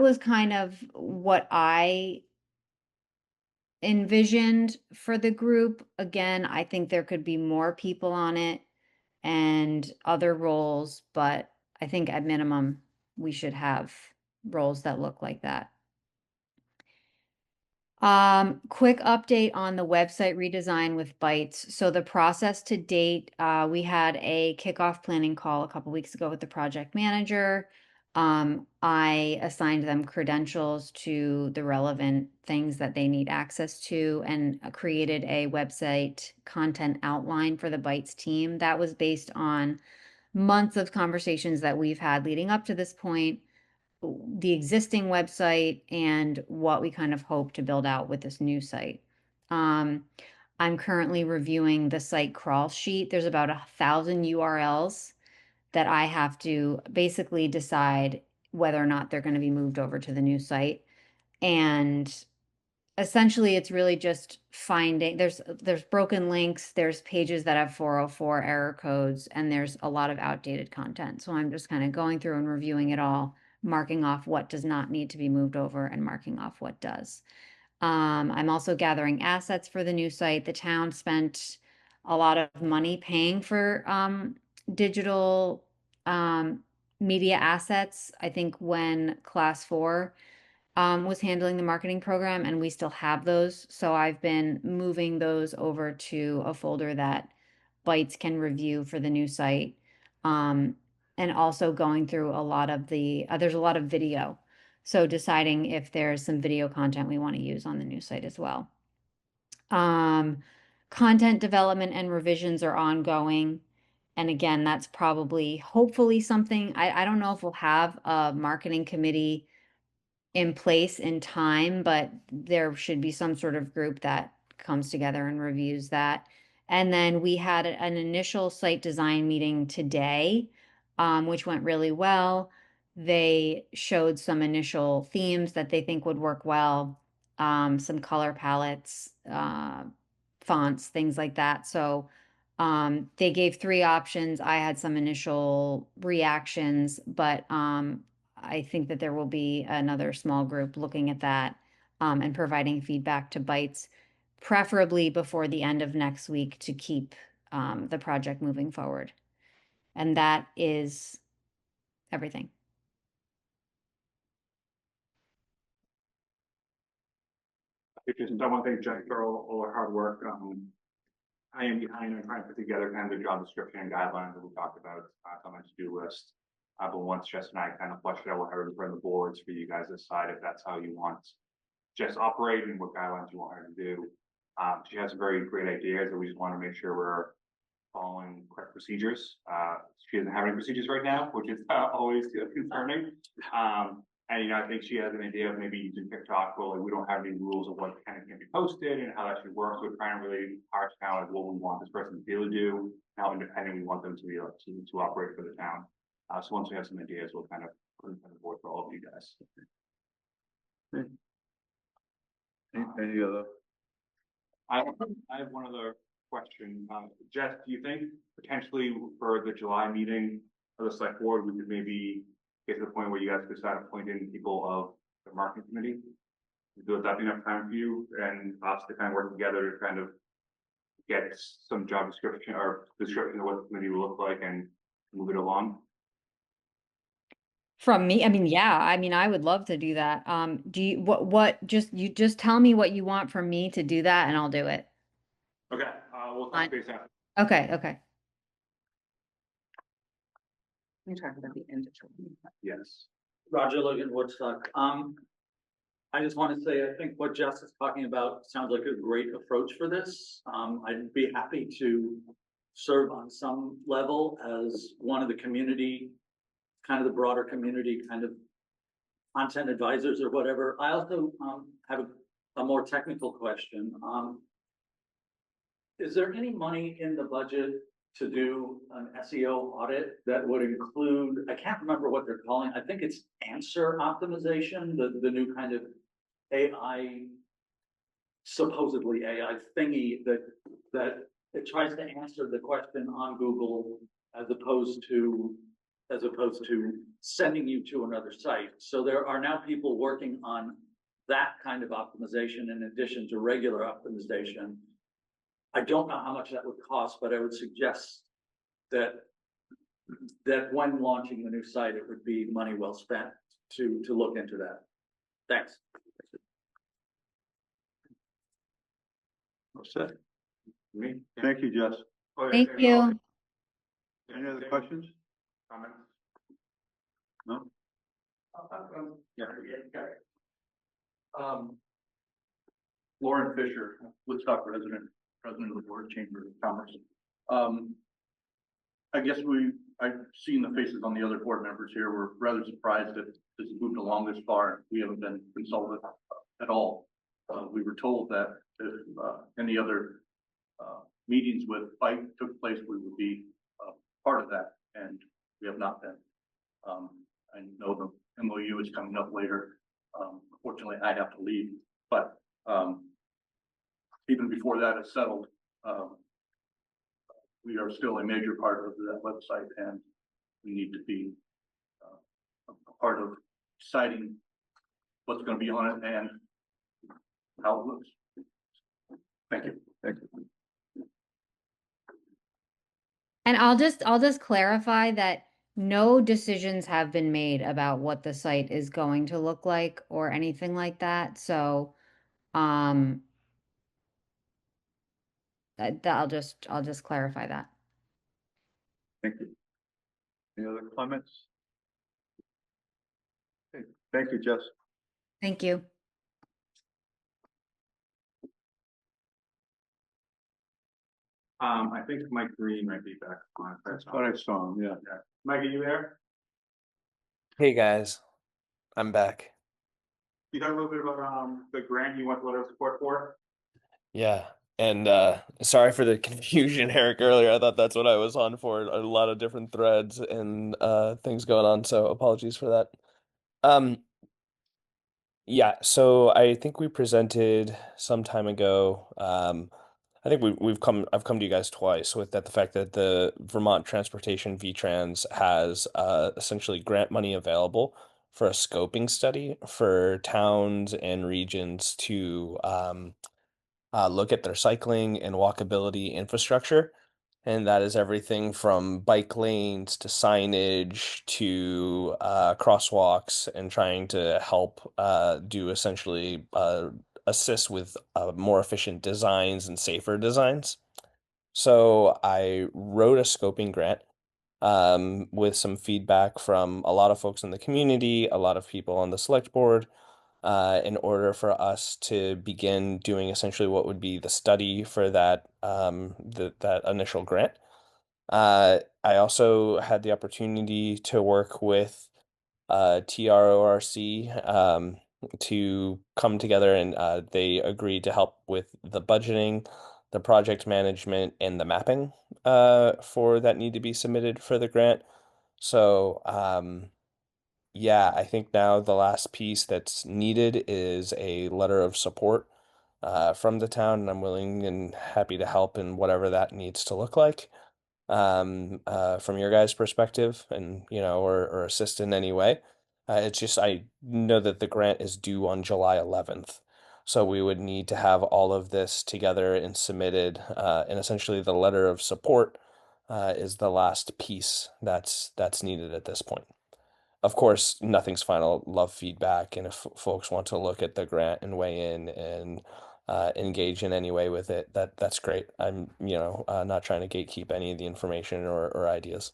was kind of what I envisioned for the group. Again, I think there could be more people on it and other roles, but I think at minimum, we should have roles that look like that. Quick update on the website redesign with Bytes. So the process to date, we had a kickoff planning call a couple weeks ago with the project manager. I assigned them credentials to the relevant things that they need access to and created a website content outline for the Bytes team. That was based on months of conversations that we've had leading up to this point, the existing website and what we kind of hope to build out with this new site. I'm currently reviewing the site crawl sheet. There's about 1,000 URLs that I have to basically decide whether or not they're going to be moved over to the new site. And essentially it's really just finding there's broken links, there's pages that have 404 error codes, and there's a lot of outdated content. So I'm just kind of going through and reviewing it all, marking off what does not need to be moved over and marking off what does. I'm also gathering assets for the new site. The town spent a lot of money paying for digital media assets. I think when Class 4 was handling the marketing program, and we still have those. So I've been moving those over to a folder that Bytes can review for the new site. And also going through a lot of there's a lot of video. So deciding if there's some video content we want to use on the new site as well. Content development and revisions are ongoing. And again, that's probably, hopefully something, I don't know if we'll have a marketing committee in place in time, but there should be some sort of group that comes together and reviews that. And then we had an initial site design meeting today, which went really well. They showed some initial themes that they think would work well, some color palettes, fonts, things like that. So they gave 3 options. I had some initial reactions, but I think that there will be another small group looking at that and providing feedback to Bytes, preferably before the end of next week to keep the project moving forward. And that is everything. I want to thank Jack for all her hard work. I am behind on trying to put together kind of the job description and guidelines that we talked about on my to-do list. But once Jess and I kind of flush it out, we'll have it in front of the boards for you guys to decide if that's how you want Jess operate and what guidelines you want her to do. She has some very great ideas, and we just want to make sure we're following correct procedures. She doesn't have any procedures right now, which is always concerning. And I think she has an idea of maybe using TikTok, but we don't have any rules of what kind of can be posted and how that should work. So we're trying to really parse out like what we want this person to be able to do, how independent we want them to be able to operate for the town. So once we have some ideas, we'll kind of put them on the board for all of you guys. Any other? I have one other question. Jess, do you think potentially for the July meeting of the select board, we could maybe get to the point where you guys could start appointing people of the marketing committee? Would that be enough time for you and us to kind of work together to kind of get some job description or description of what the committee will look like and move it along? From me, I mean, yeah, I mean, I would love to do that. Do you, you just tell me what you want from me to do that and I'll do it. Okay, we'll touch base after. Okay. You're talking about the end of July. Yes. Roger Logan, Woodstock. I just want to say, I think what Jess is talking about sounds like a great approach for this. I'd be happy to serve on some level as one of the community, kind of the broader community kind of content advisors or whatever. I also have a more technical question. Is there any money in the budget to do an SEO audit that would include, I can't remember what they're calling, I think it's answer optimization, the new kind of AI, supposedly AI thingy that it tries to answer the question on Google as opposed to sending you to another site. So there are now people working on that kind of optimization in addition to regular optimization. I don't know how much that would cost, but I would suggest that when launching the new site, it would be money well spent to look into that. Thanks. All set. Me? Thank you, Jess. Thank you. Any other questions? Comments? No? Yeah. Lauren Fisher, Woodstock resident, president of the Board Chamber of Commerce. I guess I've seen the faces on the other board members here. We're rather surprised that this has moved along this far. We haven't been consulted at all. We were told that if any other meetings with FIGHT took place, we would be part of that, and we have not been. I know the MOU is coming up later. Unfortunately, I have to leave, but even before that is settled, we are still a major part of that website, and we need to be a part of deciding what's going to be on it and how it looks. Thank you. Thank you. And I'll just clarify that no decisions have been made about what the site is going to look like or anything like that. So, I'll just clarify that. Thank you. Any other comments? Okay. Thank you, Jess. Thank you. I think Mike Green might be back on. That's what I saw him, yeah. Mike, are you there? Hey guys, I'm back. You talk a little bit about the grant you want the letter of support for? Yeah, and sorry for the confusion, Eric, earlier. I thought that's what I was on for. A lot of different threads and things going on, so apologies for that. Yeah, so I think we presented some time ago. I think I've come to you guys twice with that the fact that the Vermont Transportation VTrans has essentially grant money available for a scoping study for towns and regions to look at their cycling and walkability infrastructure. And that is everything from bike lanes to signage to crosswalks, and trying to help do essentially assist with more efficient designs and safer designs. So I wrote a scoping grant with some feedback from a lot of folks in the community, a lot of people on the select board, in order for us to begin doing essentially what would be the study for that that initial grant. I also had the opportunity to work with TRORC to come together, and they agreed to help with the budgeting, the project management, and the mapping for that need to be submitted for the grant. So yeah, I think now the last piece that's needed is a letter of support from the town, and I'm willing and happy to help in whatever that needs to look like from your guys' perspective, and or assist in any way. It's just I know that the grant is due on July 11th, so we would need to have all of this together and submitted, and essentially the letter of support is the last piece that's needed at this point. Of course, nothing's final. Love feedback, and if folks want to look at the grant and weigh in and engage in any way with it, that's great. I'm, not trying to gatekeep any of the information or ideas.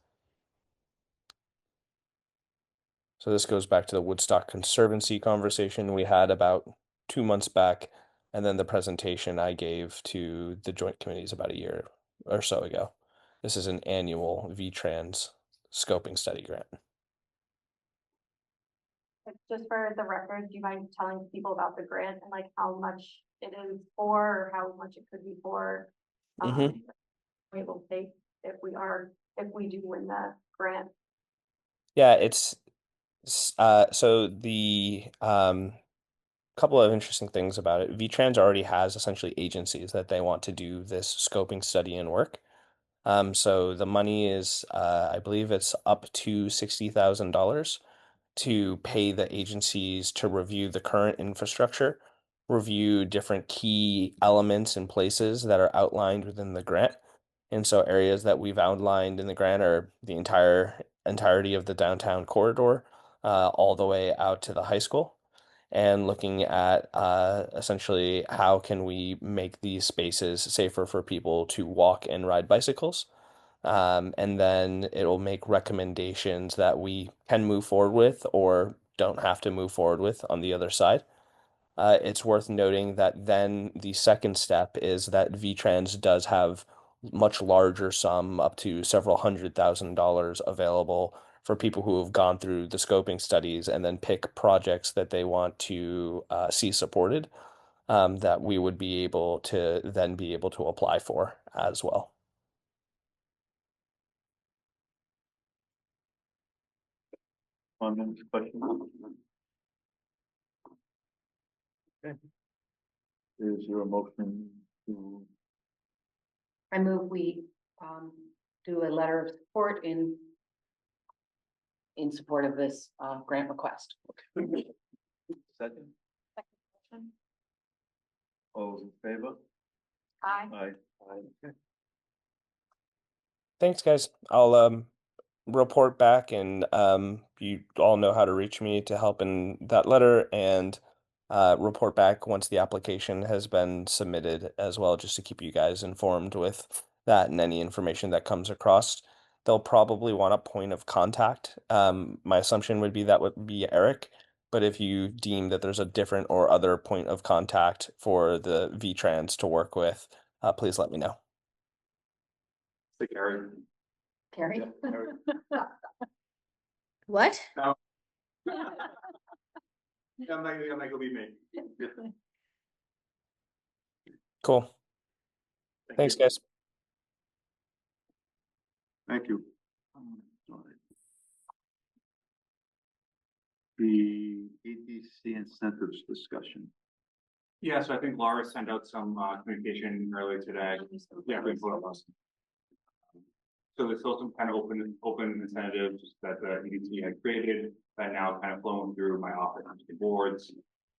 So this goes back to the Woodstock Conservancy conversation we had about 2 months back, and then the presentation I gave to the joint committees about a year or so ago. This is an annual VTrans scoping study grant. Just for the record, do you mind telling people about the grant and like how much it is for, or how much it could be for? We will take if we do win the grant. Yeah, so the couple of interesting things about it. VTrans already has essentially agencies that they want to do this scoping study and work. So the money is, I believe it's up to $60,000 to pay the agencies to review the current infrastructure, review different key elements and places that are outlined within the grant. And so areas that we've outlined in the grant are the entirety of the downtown corridor, all the way out to the high school, and looking at essentially how can we make these spaces safer for people to walk and ride bicycles. And then it'll make recommendations that we can move forward with or don't have to move forward with on the other side. It's worth noting that then the second step is that VTrans does have much larger sum, up to several $100,000 available for people who have gone through the scoping studies and then pick projects that they want to see supported, that we would be able to apply for as well. Comments, questions? Okay. Is there a motion to? I move we do a letter of support in support of this grant request. Second? All those in favor? Aye. Aye. Okay. Thanks, guys. I'll report back, and you all know how to reach me to help in that letter, and report back once the application has been submitted as well, just to keep you guys informed with that and any information that comes across. They'll probably want a point of contact. My assumption would be that would be Eric, but if you deem that there's a different or other point of contact for the VTrans to work with, please let me know. Carrie. Carrie? What? No. I'm not gonna be me. Cool. Thanks, guys. Thank you. The EDC incentives discussion. Yeah, so I think Laura sent out some communication earlier today. Yeah, we put on. So there's still some kind of open incentives that the EDC had created that now kind of flowing through my office and the boards.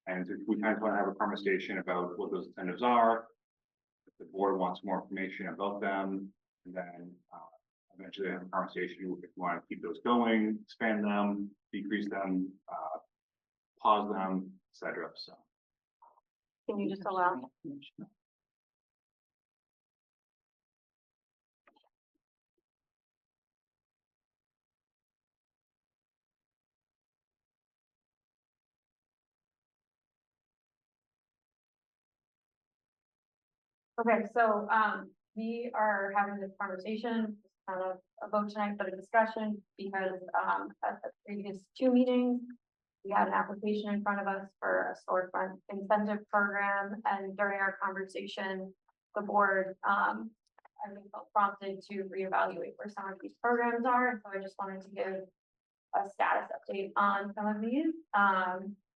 And so we kind of want to have a conversation about what those incentives are. If the board wants more information about them, and then eventually have a conversation if you want to keep those going, expand them, decrease them, pause them, etc. So. Can you just allow? Okay, so we are having this conversation, not a vote tonight, but a discussion, because, at the previous two meetings, we had an application in front of us for a storefront incentive program, and during our conversation, the board, I think felt prompted to reevaluate where some of these programs are, and so I just wanted to give a status update on some of these.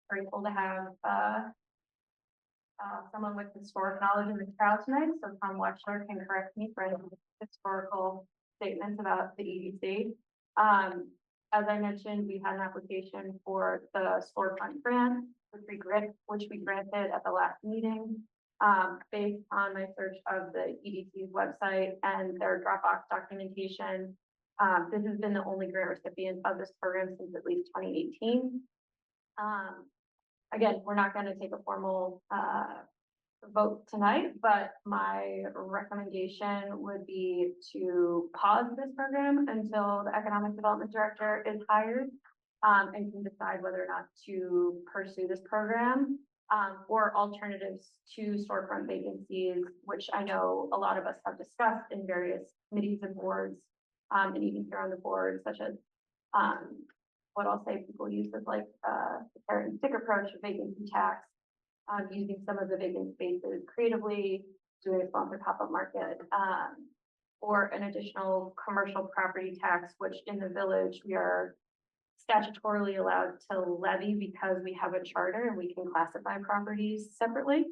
Grateful to have, someone with historic knowledge in the crowd tonight, so Tom Wetchler can correct me for any historical statements about the EDC. As I mentioned, we had an application for the storefront grant, which we granted at the last meeting. Based on my search of the EDC's website and their Dropbox documentation, this has been the only grant recipient of this program since at least 2018. Again, we're not going to take a formal vote tonight, but my recommendation would be to pause this program until the economic development director is hired, and can decide whether or not to pursue this program, or alternatives to storefront vacancies, which I know a lot of us have discussed in various committees and boards, and even here on the board, such as what I'll say people use as like the carrot and stick approach of vacancy tax, using some of the vacant spaces creatively, doing a sponsored pop-up market, or an additional commercial property tax, which in the village we are statutorily allowed to levy because we have a charter and we can classify properties separately.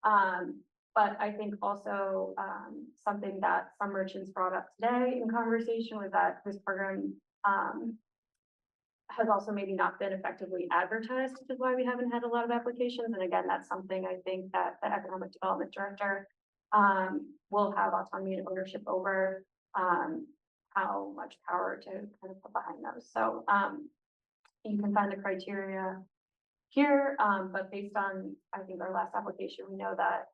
But I think also something that some merchants brought up today in conversation was that this program has also maybe not been effectively advertised, which is why we haven't had a lot of applications. And again, that's something I think that the economic development director will have autonomy and ownership over, how much power to kind of put behind those. So you can find the criteria here, but based on, I think, our last application, we know that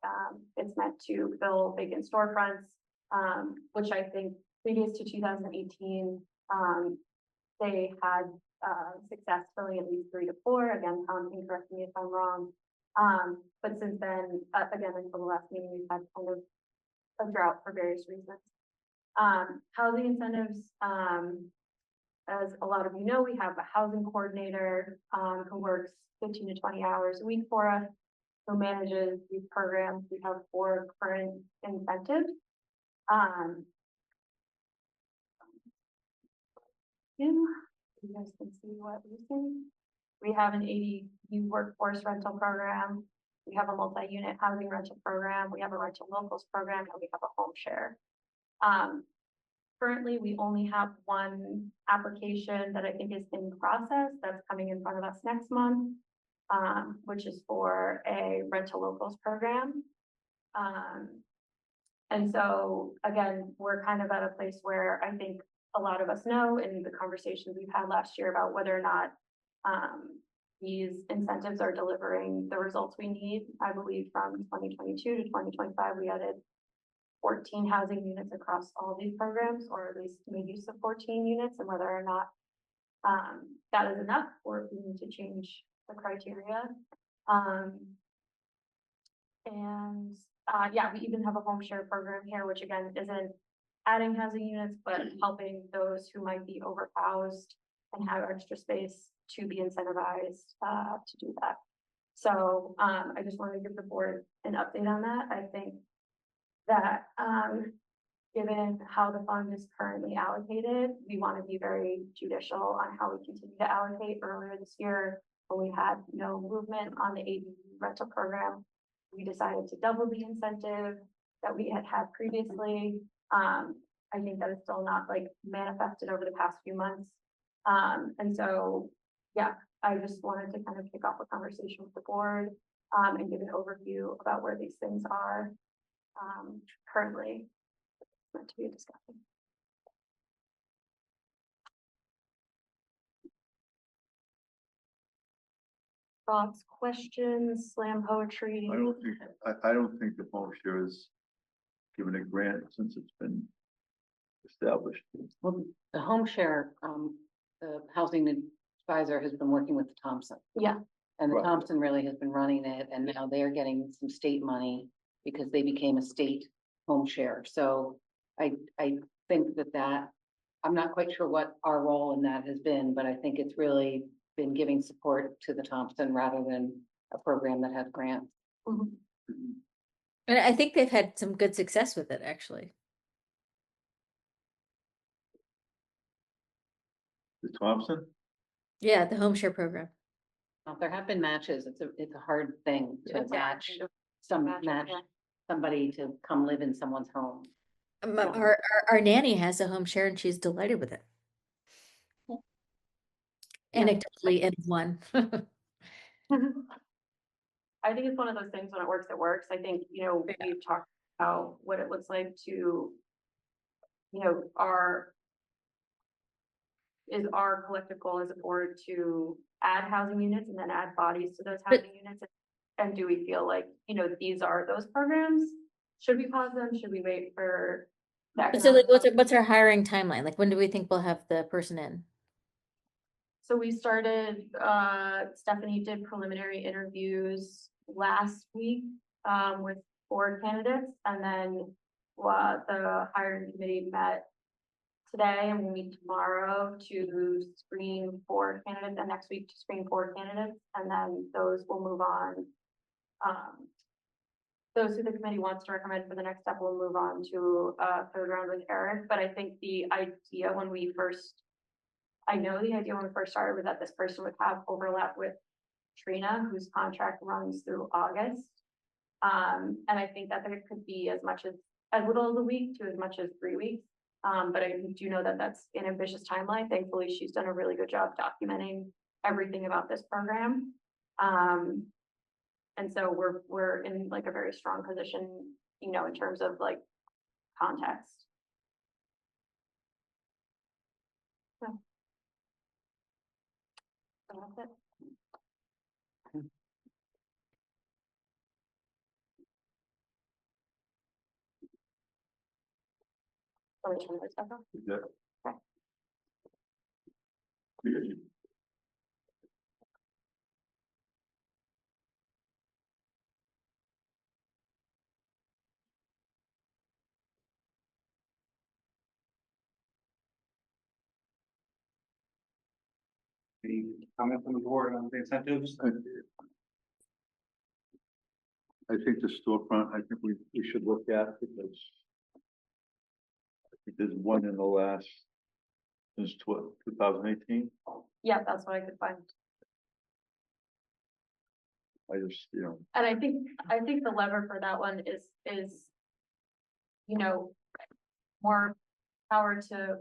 it's meant to fill vacant storefronts, which I think previous to 2018, they had success filling at least 3 to 4. Again, Tom can correct me if I'm wrong. But since then, again, until the last meeting, we've had kind of a drought for various reasons. Housing incentives, as a lot of you know, we have a housing coordinator who works 15 to 20 hours a week for us, who manages these programs. We have 4 current incentives. You guys can see what we're seeing. We have an ADU workforce rental program. We have a multi-unit housing rental program. We have a rental locals program, and we have a home share. Currently, we only have 1 application that I think is in process that's coming in front of us next month, which is for a rental locals program. And so again, we're kind of at a place where I think a lot of us know in the conversations we've had last year about whether or not these incentives are delivering the results we need. I believe from 2022 to 2025, we added 14 housing units across all these programs, or at least made use of 14 units, and whether or not that is enough, or if we need to change the criteria. Yeah, we even have a home share program here, which again isn't adding housing units, but helping those who might be overhoused and have extra space to be incentivized to do that. So I just wanted to give the board an update on that. I think that given how the fund is currently allocated, we want to be very judicial on how we continue to allocate. Earlier this year, when we had no movement on the ADU rental program, we decided to double the incentive that we had had previously. I think that is still not like manifested over the past few months. And so, yeah, I just wanted to kind of kick off a conversation with the board and give an overview about where these things are currently. It's meant to be a discussion. Thoughts, questions, slam poetry? I don't think the home share is given a grant since it's been established. Well, the home share, the housing advisor has been working with the Thompson. Yeah. And the Right. Thompson really has been running it, and now they're getting some state money because they became a state home share. So I think that I'm not quite sure what our role in that has been, but I think it's really been giving support to the Thompson rather than a program that has grants. Mhm. And I think they've had some good success with it, actually. The Thompson? Yeah, the home share program. There have been matches. It's a hard thing to It's a hard match thing to match yeah. somebody to come live in someone's home. Our nanny has a home share and she's delighted with it. Anecdotally, and one. I think it's one of those things when it works. I think, we've talked about what it looks like to, is our collective goal as a board to add housing units and then add bodies to those housing units? And do we feel like, these are those programs? Should we pause them? Should we wait for? So like, what's our hiring timeline? Like, when do we think we'll have the person in? So we started, Stephanie did preliminary interviews last week, with 4 candidates, and then, the hiring committee met today and we'll meet tomorrow to screen 4 candidates, and next week to screen 4 candidates, and then those will move on. Those who the committee wants to recommend for the next step will move on to a 3rd round with Eric, but I think the idea when we first started was that this person would have overlap with Trina, whose contract runs through August. And I think that there could be as little as a week to as much as 3 weeks. But I do know that that's an ambitious timeline. Thankfully, she's done a really good job documenting everything about this program. And so we're in like a very strong position, in terms of like context. So that's it. Let me turn this back on. Yeah. Okay. Yeah. Any comment from the board on the incentives? I think the storefront, I think we should look at, because I think there's one in the last, since 2018. Yeah, that's what I could find. I just, And I think the lever for that one is, more power to,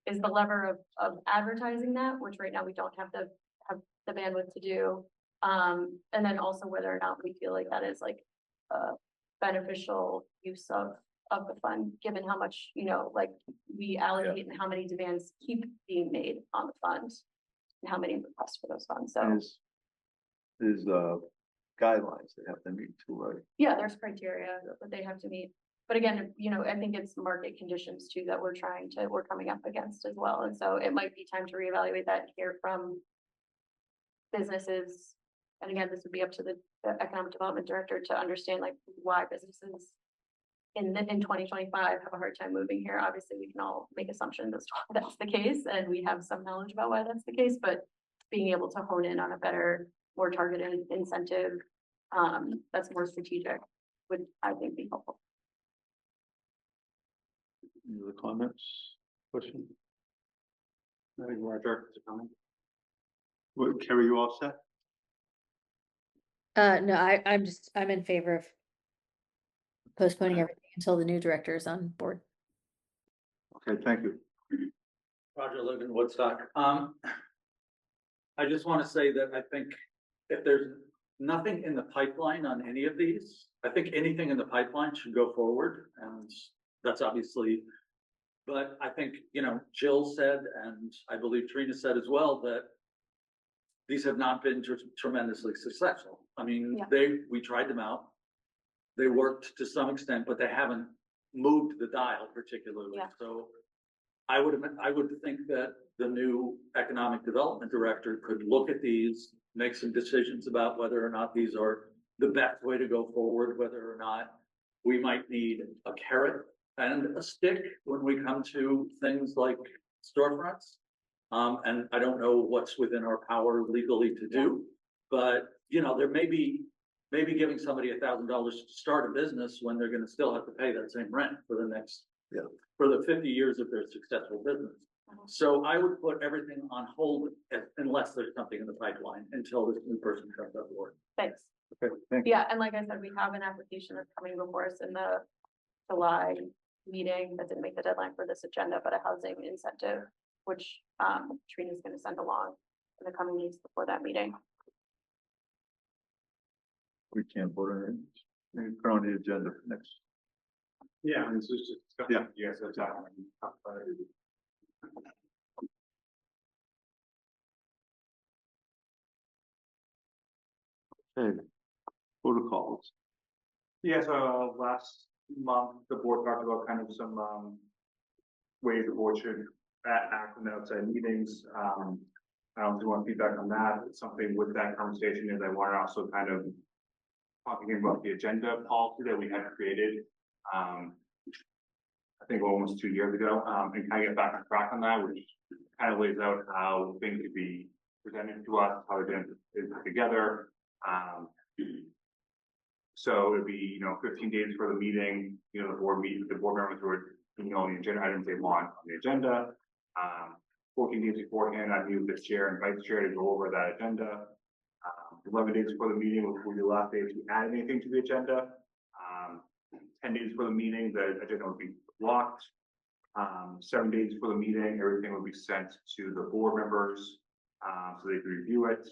is the lever of advertising that, which right now we don't have the bandwidth to do. And then also whether or not we feel like that is like a beneficial use of the fund, given how much, like we allocate and how many demands keep being made on the fund and how many requests for those funds. So there's guidelines they have to meet too, right? yeah, there's criteria that they have to meet. But again, I think it's market conditions too that we're coming up against as well. And so it might be time to reevaluate that and hear from businesses. And again, this would be up to the economic development director to understand like why businesses in 2025 have a hard time moving here. Obviously, we can all make assumptions as to why that's the case, and we have some knowledge about why that's the case, but being able to hone in on a better, more targeted incentive that's more strategic would, I think, be helpful. Any other comments, questions? Roger, to comment. What, Kerry, you all set? No, I'm in favor of postponing everything until the new director is on board. Okay, thank you. Roger Logan, Woodstock. I just want to say that I think if there's nothing in the pipeline on any of these, I think anything in the pipeline should go forward, and that's obviously, but I think, Jill said, and I believe Trina said as well, that these have not been tremendously successful. I mean, we tried them out. They worked to some extent, but they haven't moved the dial particularly. Yeah. So I would think that the new economic development director could look at these, make some decisions about whether or not these are the best way to go forward, whether or not we might need a carrot and a stick when we come to things like storefronts. And I don't know what's within our power legally to do, but you know, there may be, maybe giving somebody $1,000 to start a business when they're gonna still have to pay that same rent for the next, for the 50 years of their successful business. So I would put everything on hold unless there's something in the pipeline until this new person comes on board. Thanks. Okay, thank you. Yeah, and like I said, we have an application that's coming before us in the July meeting that didn't make the deadline for this agenda, but a housing incentive, which Trina's gonna send along in the coming weeks before that meeting. We can't vote on it. Maybe put on the agenda for next. Yeah, this is just. Yeah. Yes, that's how. Okay. Protocols. Yeah, so last month, the board talked about kind of some ways the board should act in outside meetings. I don't know if you want feedback on that. Something with that conversation is I want to also kind of talking about the agenda policy that we had created. I think almost 2 years ago, and kind of get back on track on that, which kind of lays out how things could be presented to us, how the agenda is put together. So it'd be, 15 days for the meeting, the board members would, on the agenda items they want on the agenda. 14 days beforehand, I'd meet with the chair and vice chair to go over that agenda. 11 days before the meeting would be the last day to add anything to the agenda. 10 days before the meeting, the agenda would be blocked. 7 days before the meeting, everything would be sent to the board members so they could review it.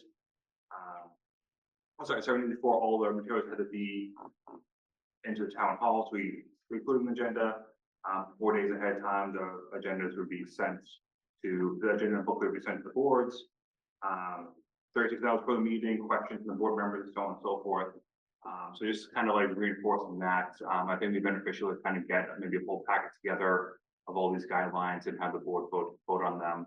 I'm sorry, 7 days before all the materials had to be into the town hall, so we included an agenda. 4 days ahead of time, the agendas would be sent to the agenda booklet would be sent to the boards. 36 hours before the meeting, questions from the board members, and so on and so forth. So just kind of like reinforcing that, I think it'd be beneficial to kind of get maybe a full packet together of all these guidelines and have the board vote on them,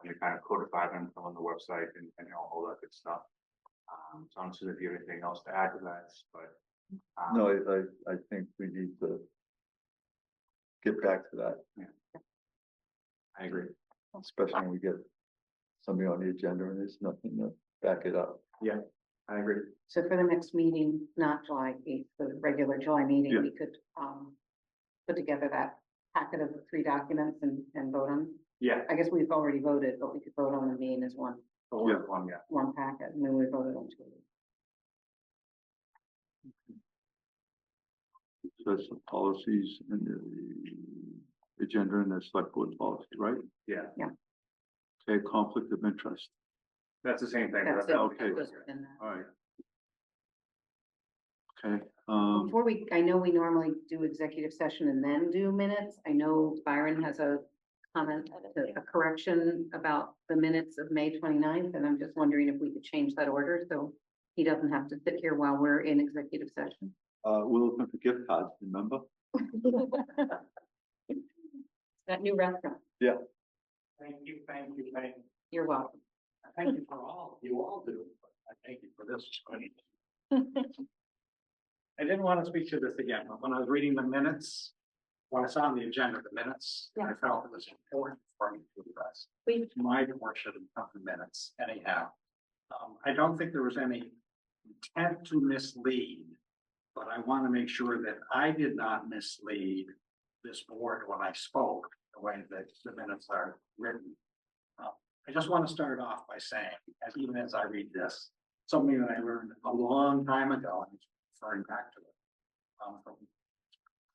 and kind of codify them on the website and all that good stuff. So I'm sure if you have anything else to add to that, but. No, I think we need to get back to that. Yeah. I agree. Especially when we get something on the agenda and there's nothing to back it up. Yeah, I agree. So for the next meeting, not July 8th, the regular July meeting, Yeah. we could put together that packet of the 3 documents and vote on. Yeah. I guess we've already voted, but we could vote on the main as one Yeah. packet, and then we voted on 2. So that's the policies and the agenda and the select board policy, right? Yeah. Yeah. Okay, conflict of interest. That's the same thing. That's it. Okay. That goes within that. All right. Okay, Before I know we normally do executive session and then do minutes. I know Byron has a comment, a correction about the minutes of May 29th, and I'm just wondering if we could change that order so he doesn't have to sit here while we're in executive session. we're looking for gift cards, remember? That new restaurant. Yeah. Thank you. You're welcome. Thank you for all, you all do, but I thank you for this. I didn't want to speak to this again, but when I was reading the minutes, when I saw on the agenda, the minutes, I felt it was important for me to address. My portion of the minutes anyhow. I don't think there was any intent to mislead, but I want to make sure that I did not mislead this board when I spoke, the way that the minutes are written. I just want to start off by saying, as even as I read this, something that I learned a long time ago, and referring back to it,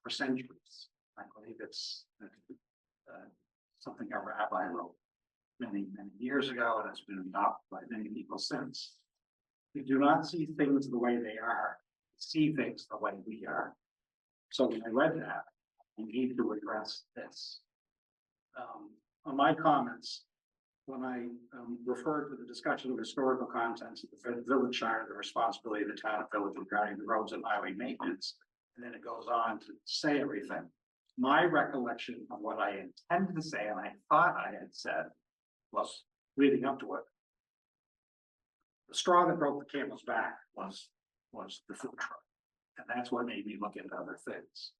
for centuries. I believe it's something a rabbi wrote many years ago, and it's been adopted by many people since. We do not see things the way they are, see things the way we are. So when I read that, we need to address this. On my comments, when I referred to the discussion of historical contents of the village charter, the responsibility of the town and village regarding the roads and highway maintenance, and then it goes on to say everything. My recollection of what I intended to say, and I thought I had said, was leading up to it. The straw that broke the camel's back was the food truck. And that's what made me look into other things.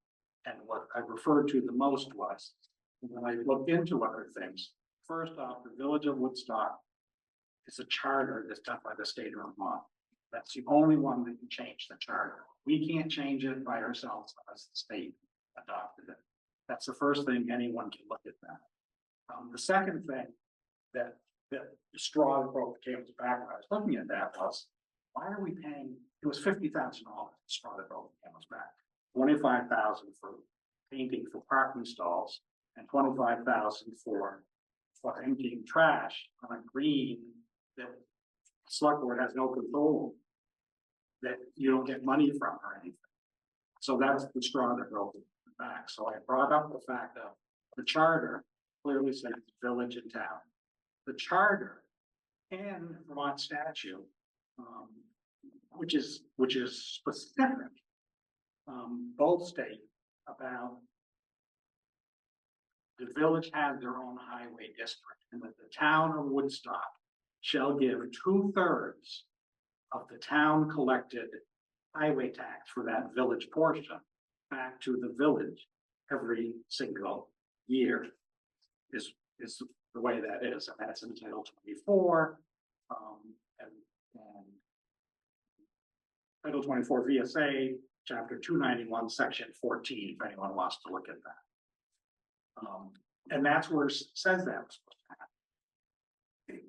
And what I referred to the most was, when I looked into other things, first off, the Village of Woodstock is a charter that's done by the state of Vermont. That's the only one that can change the charter. We can't change it by ourselves unless the state adopted it. That's the first thing anyone can look at that. The second thing that the straw that broke the camel's back when I was looking at that was, why are we paying, it was $50,000 straw that broke the camel's back, 25,000 for painting for parking stalls, and 25,000 for emptying trash on a green that the select board has no control, that you don't get money from or anything. So that's the straw that broke the back. So I brought up the fact of the charter clearly says village and town. The charter and Vermont statute, which is specific, both state about the village has their own highway district, and that the town of Woodstock shall give 2/3 of the town collected highway tax for that village portion back to the village every single year is the way that is, and that's in Title 24, and Title 24 VSA, Chapter 291, Section 14, if anyone wants to look at that. And that's where it says that was supposed to happen.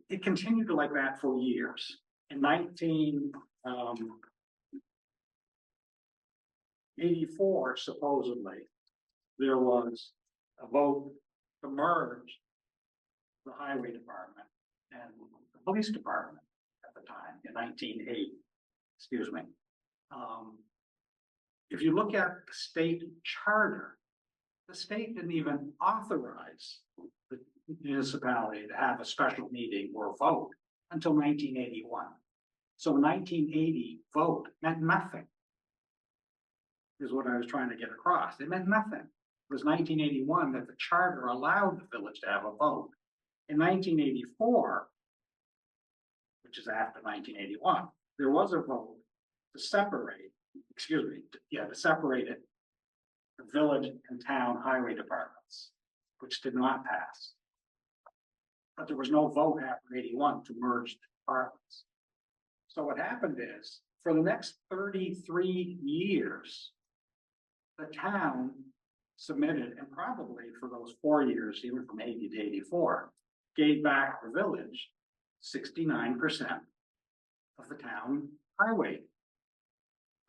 It continued like that for years. In 1984, supposedly, there was a vote to merge the highway department and the police department at the time in 1980. Excuse me. If you look at the state charter, the state didn't even authorize the municipality to have a special meeting or a vote until 1981. So 1980 vote meant nothing, is what I was trying to get across. It meant nothing. It was 1981 that the charter allowed the village to have a vote. In 1984, which is after 1981, there was a vote to separate, to separate it, the village and town highway departments, which did not pass. But there was no vote after 81 to merge the departments. So what happened is, for the next 33 years, the town submitted, and probably for those 4 years, even from 80 to 84, gave back the village 69% of the town highway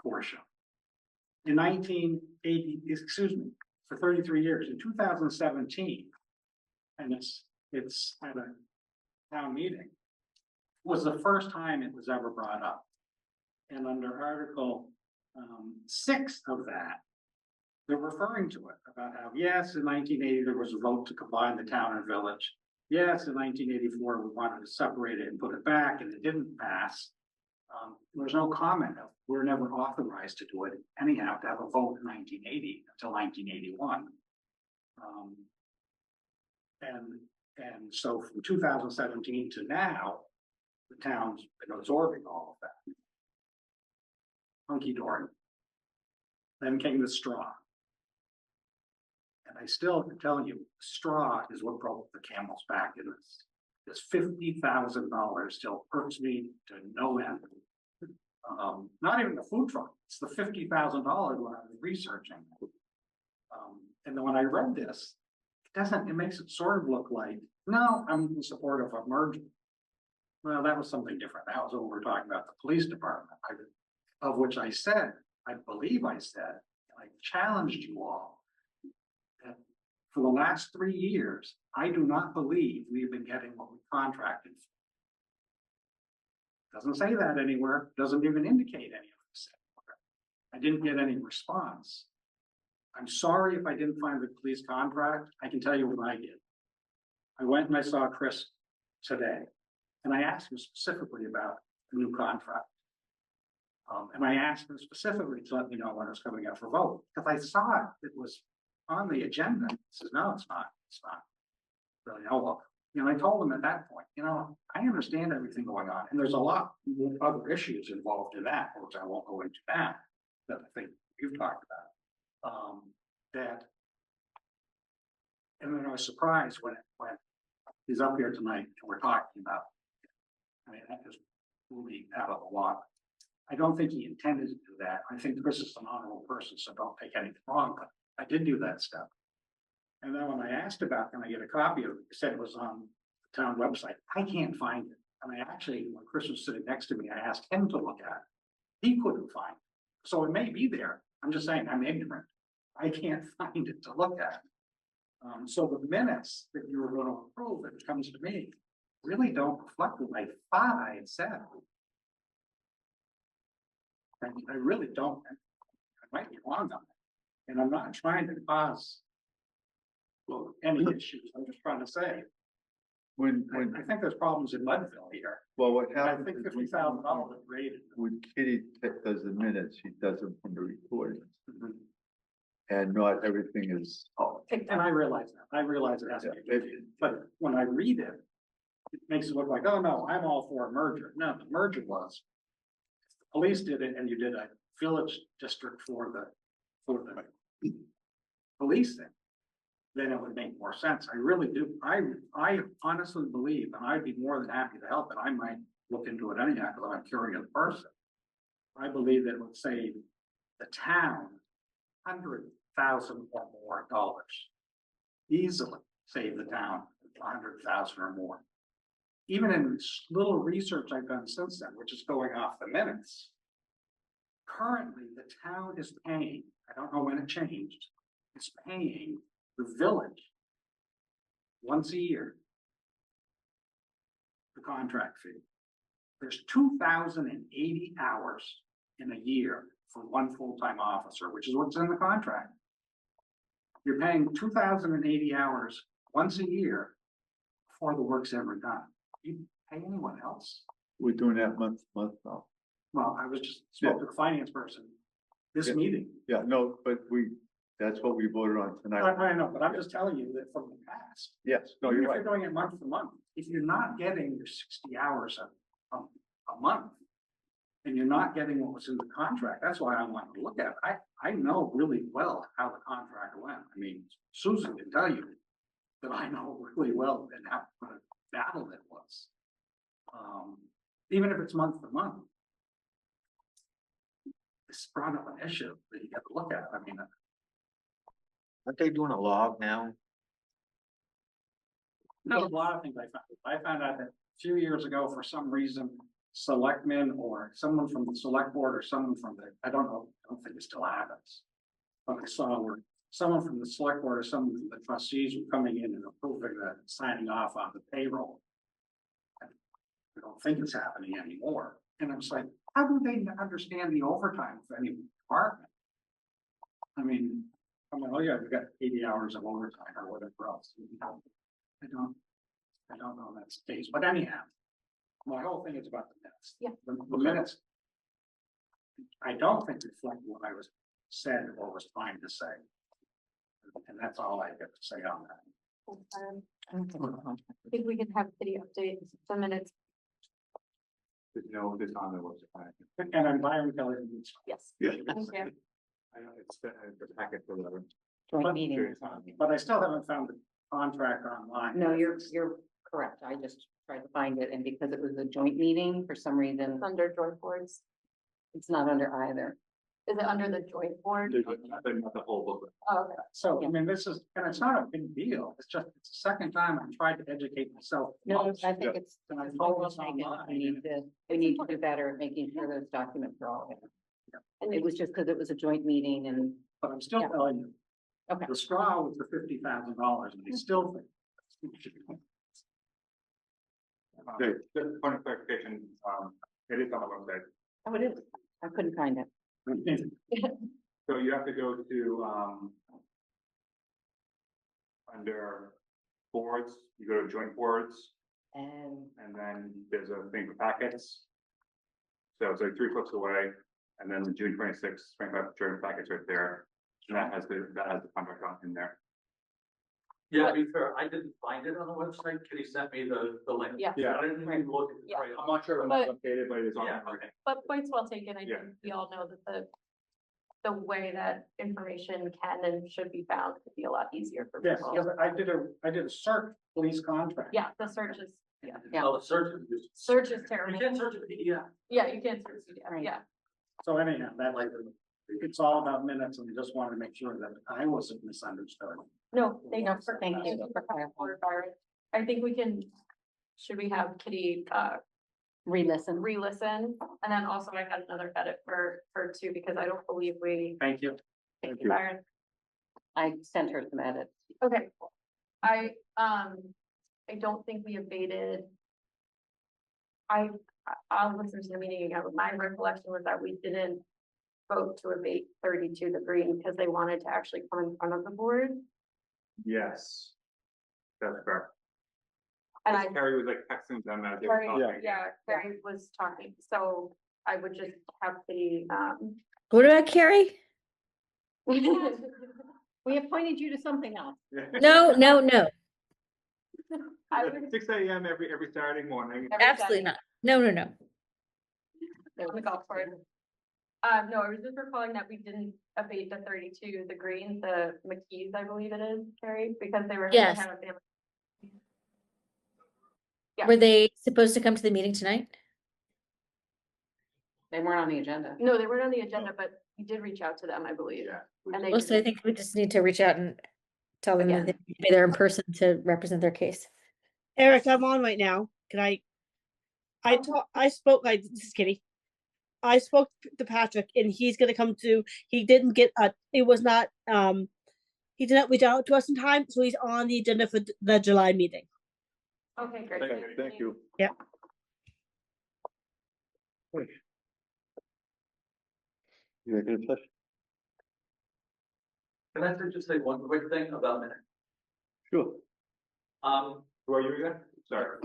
portion. In 1980, for 33 years, in 2017, and it's at a town meeting, was the first time it was ever brought up. And under Article 6 of that, they're referring to it about how, yes, in 1980, there was a vote to combine the town and village. Yes, in 1984, we wanted to separate it and put it back, and it didn't pass. There's no comment of, we're never authorized to do it anyhow, to have a vote in 1980 until 1981. And so from 2017 to now, the town's been absorbing all of that. Hunky-dory. Then came the straw. And I still can tell you, straw is what broke the camel's back in this. This $50,000 still hurts me to no end. Not even the food truck, it's the $50,000 when I was researching. And then when I read this, it makes it sort of look like, no, I'm in support of a merger. Well, that was something different. That was when we were talking about the police department, of which I said, I believe I said, I challenged you all that for the last 3 years, I do not believe we've been getting what we contracted for. Doesn't say that anywhere, doesn't even indicate any of this. I didn't get any response. I'm sorry if I didn't find the police contract. I can tell you what I did. I went and I saw Chris today, and I asked him specifically about the new contract. And I asked him specifically to let me know when it was coming up for vote, because I saw it was on the agenda. He says, no, it's not. It's not. Really, no, look. I told him at that point, I understand everything going on, and there's a lot of other issues involved in that, which I won't go into that I think you've talked about. that. And then I was surprised when he's up here tonight and we're talking about. I mean, that just blew me out of the water. I don't think he intended to do that. I think Chris is an honorable person, so don't take anything wrong, but I did do that stuff. And then when I asked about, can I get a copy of it, he said it was on the town website. I can't find it. I mean, actually, when Chris was sitting next to me, I asked him to look at it. He couldn't find it. So it may be there. I'm just saying, I'm ignorant. I can't find it to look at. So the minutes that you were going to approve, it comes to me, really don't reflect what I thought I had said. I really don't. I might be wrong on it. And I'm not trying to cause any issues. I'm just trying to say, I think there's problems in Mudville here. Well, what I happens think is $50,000 rated. when Kitty does the minutes, she does them from the recordings. Mhm. And not everything is. And I realize that. I realize it has to be, but when I read it, it makes it look like, oh no, I'm all for a merger. No, the merger was. The police did it and you did a village district for the police thing. Then it would make more sense. I really do. I honestly believe, and I'd be more than happy to help, and I might look into it anyhow, because I'm a curious person. I believe that it would save the town $100,000 or more dollars. Easily save the town $100,000 or more. Even in little research I've done since then, which is going off the minutes. Currently, the town is paying, I don't know when it changed, it's paying the village once a year the contract fee. There's 2,080 hours in a year for one full-time officer, which is what's in the contract. You're paying 2,080 hours once a year before the work's ever done. You pay anyone else? We're doing that month to month now. Well, I was just spoke to the finance person this meeting. Yeah, no, but that's what we voted on tonight. I know, but I'm just telling you that from the past. Yes, no, Even you're if right. you're doing it month to month, if you're not getting your 60 hours a month, and you're not getting what was in the contract, that's why I wanted to look at it. I know really well how the contract went. I mean, Susan can tell you that I know really well and how what a battle it was. Even if it's month to month. It's brought up an issue that you got to look at. I mean, Aren't they doing a log now? there's a lot of things I found. I found out that a few years ago, for some reason, selectmen or someone from the select board or someone from the, I don't know, I don't think it still happens. But I saw where someone from the select board or someone from the trustees were coming in and approving that, signing off on the payroll. I don't think it's happening anymore. And I'm just like, how do they understand the overtime of any department? I mean, I'm like, oh yeah, we got 80 hours of overtime or whatever else. I don't know that's the case, but anyhow, my whole thing is about the minutes. Yeah. The minutes. I don't think reflect what I was said or was trying to say. And that's all I have to say on that. I think we can have video updates, the minutes. There's no, it's on the website. And I'm Byron Kelly. Yes. Yeah. Thank you. I know it's the packet for the. Joint meeting. But I still haven't found the contract online. No, you're correct. I just tried to find it, and because it was a joint meeting, for some reason, It's under joint boards. it's not under either. Is it under the joint board? Not the whole booklet. Oh, okay. So, I mean, this is, and it's not a big deal. It's just, it's the second time I've tried to educate myself. No, I think it's. And I it's told well it's taken. online. We need to do better at making sure those documents are all there. And It was just because it was a joint meeting and. But I'm still Yeah. telling you. Okay. The straw was the $50,000 and I still think. Okay. Just point of clarification, it is on the website. Oh, it is. I couldn't find it. So you have to go to, under boards, you go to joint boards, And and then there's a thing for packets. So it's like 3 clicks away, and then the June 26th, 25 joint packets right there. And that has the contract on in there. Yeah, to be fair, I didn't find it on the website. Kitty sent me the link. Yeah. Yeah. I didn't even look at it. Yeah. Right. I'm not sure if But- it's updated, but it is on Yeah, there. okay. But points well taken. I Yeah. think we all know that the way that information can and should be found could be a lot easier for Yes, people. because I did a CERT police contract. Yeah, the search is, yeah, Oh, the search. search is terrible. You can't search a PDF. Yeah, you can't search PDF, Right. yeah. So anyhow, that like, it's all about minutes and just wanted to make sure that I wasn't misunderstood. No, thank No, you. for- thank you for for Byron. I think we can, should we have Kitty, Re-listen. re-listen? And then also I had another edit for two, because I don't believe we, Thank you. thank you, Byron. I sent her some edits. Okay. I don't think we abated. I'll listen to the meeting again, but my recollection was that we didn't vote to abate 32 the green because they wanted to actually come in front of the board. Yes. That's correct. And I, Carrie was like texting them as they were Carrie, talking. yeah, Carrie was talking, so I would just have the, What about Carrie? We appointed you to something else. No, no, no, I would, 6 a.m. every Saturday morning. every absolutely not. No, no, no. on the golf course. No, I was just recalling that we didn't abate the 32, the green, the McKees, I believe it is, Carrie, because they were. they Yes. had a family. Yeah. Were they supposed to come to the meeting tonight? They weren't on the agenda. No, they weren't on the agenda, but we did reach out to them, I believe. Yeah. And they Well, so I didn't. think we just need to reach out and tell them that Again. they need to be there in person to represent their case. Eric, I'm on right now. Can I spoke, this is Kitty. I spoke to Patrick and he's gonna come to, he didn't get, it was not, he did not reach out to us in time, so he's on the agenda for the July meeting. Okay, great. Thank you. Yeah. Executive session. Can I just say one quick thing about minutes? Sure. Who are you again? Sorry.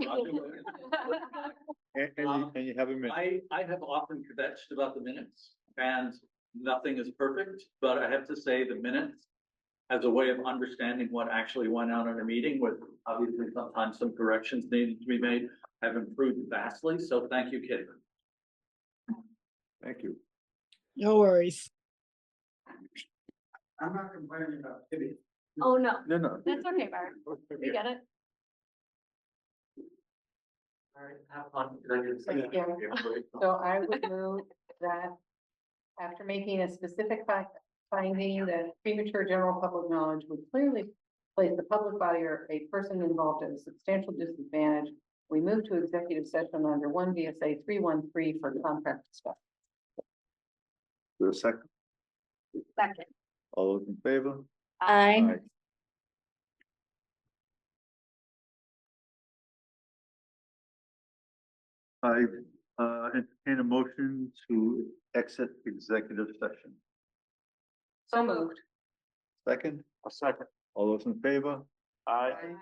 And you have a minute. I have often kvetched about the minutes and nothing is perfect, but I have to say the minutes as a way of understanding what actually went on in a meeting with obviously sometimes some corrections needed to be made have improved vastly. So thank you, Kitty. Thank you. No worries. I'm not complaining about Kitty. Oh, no, No. that's okay, Byron. We get it. All right, have fun. Executive session. Yeah. So I would move that after making a specific finding that premature general public knowledge would clearly place the public body or a person involved at a substantial disadvantage, we move to executive session under 1 VSA 313 for contract stuff. For a second. Second. All those in favor? Aye. I entertain a motion to exit executive session. So moved. Second, A second. all those in favor? Aye. Aye.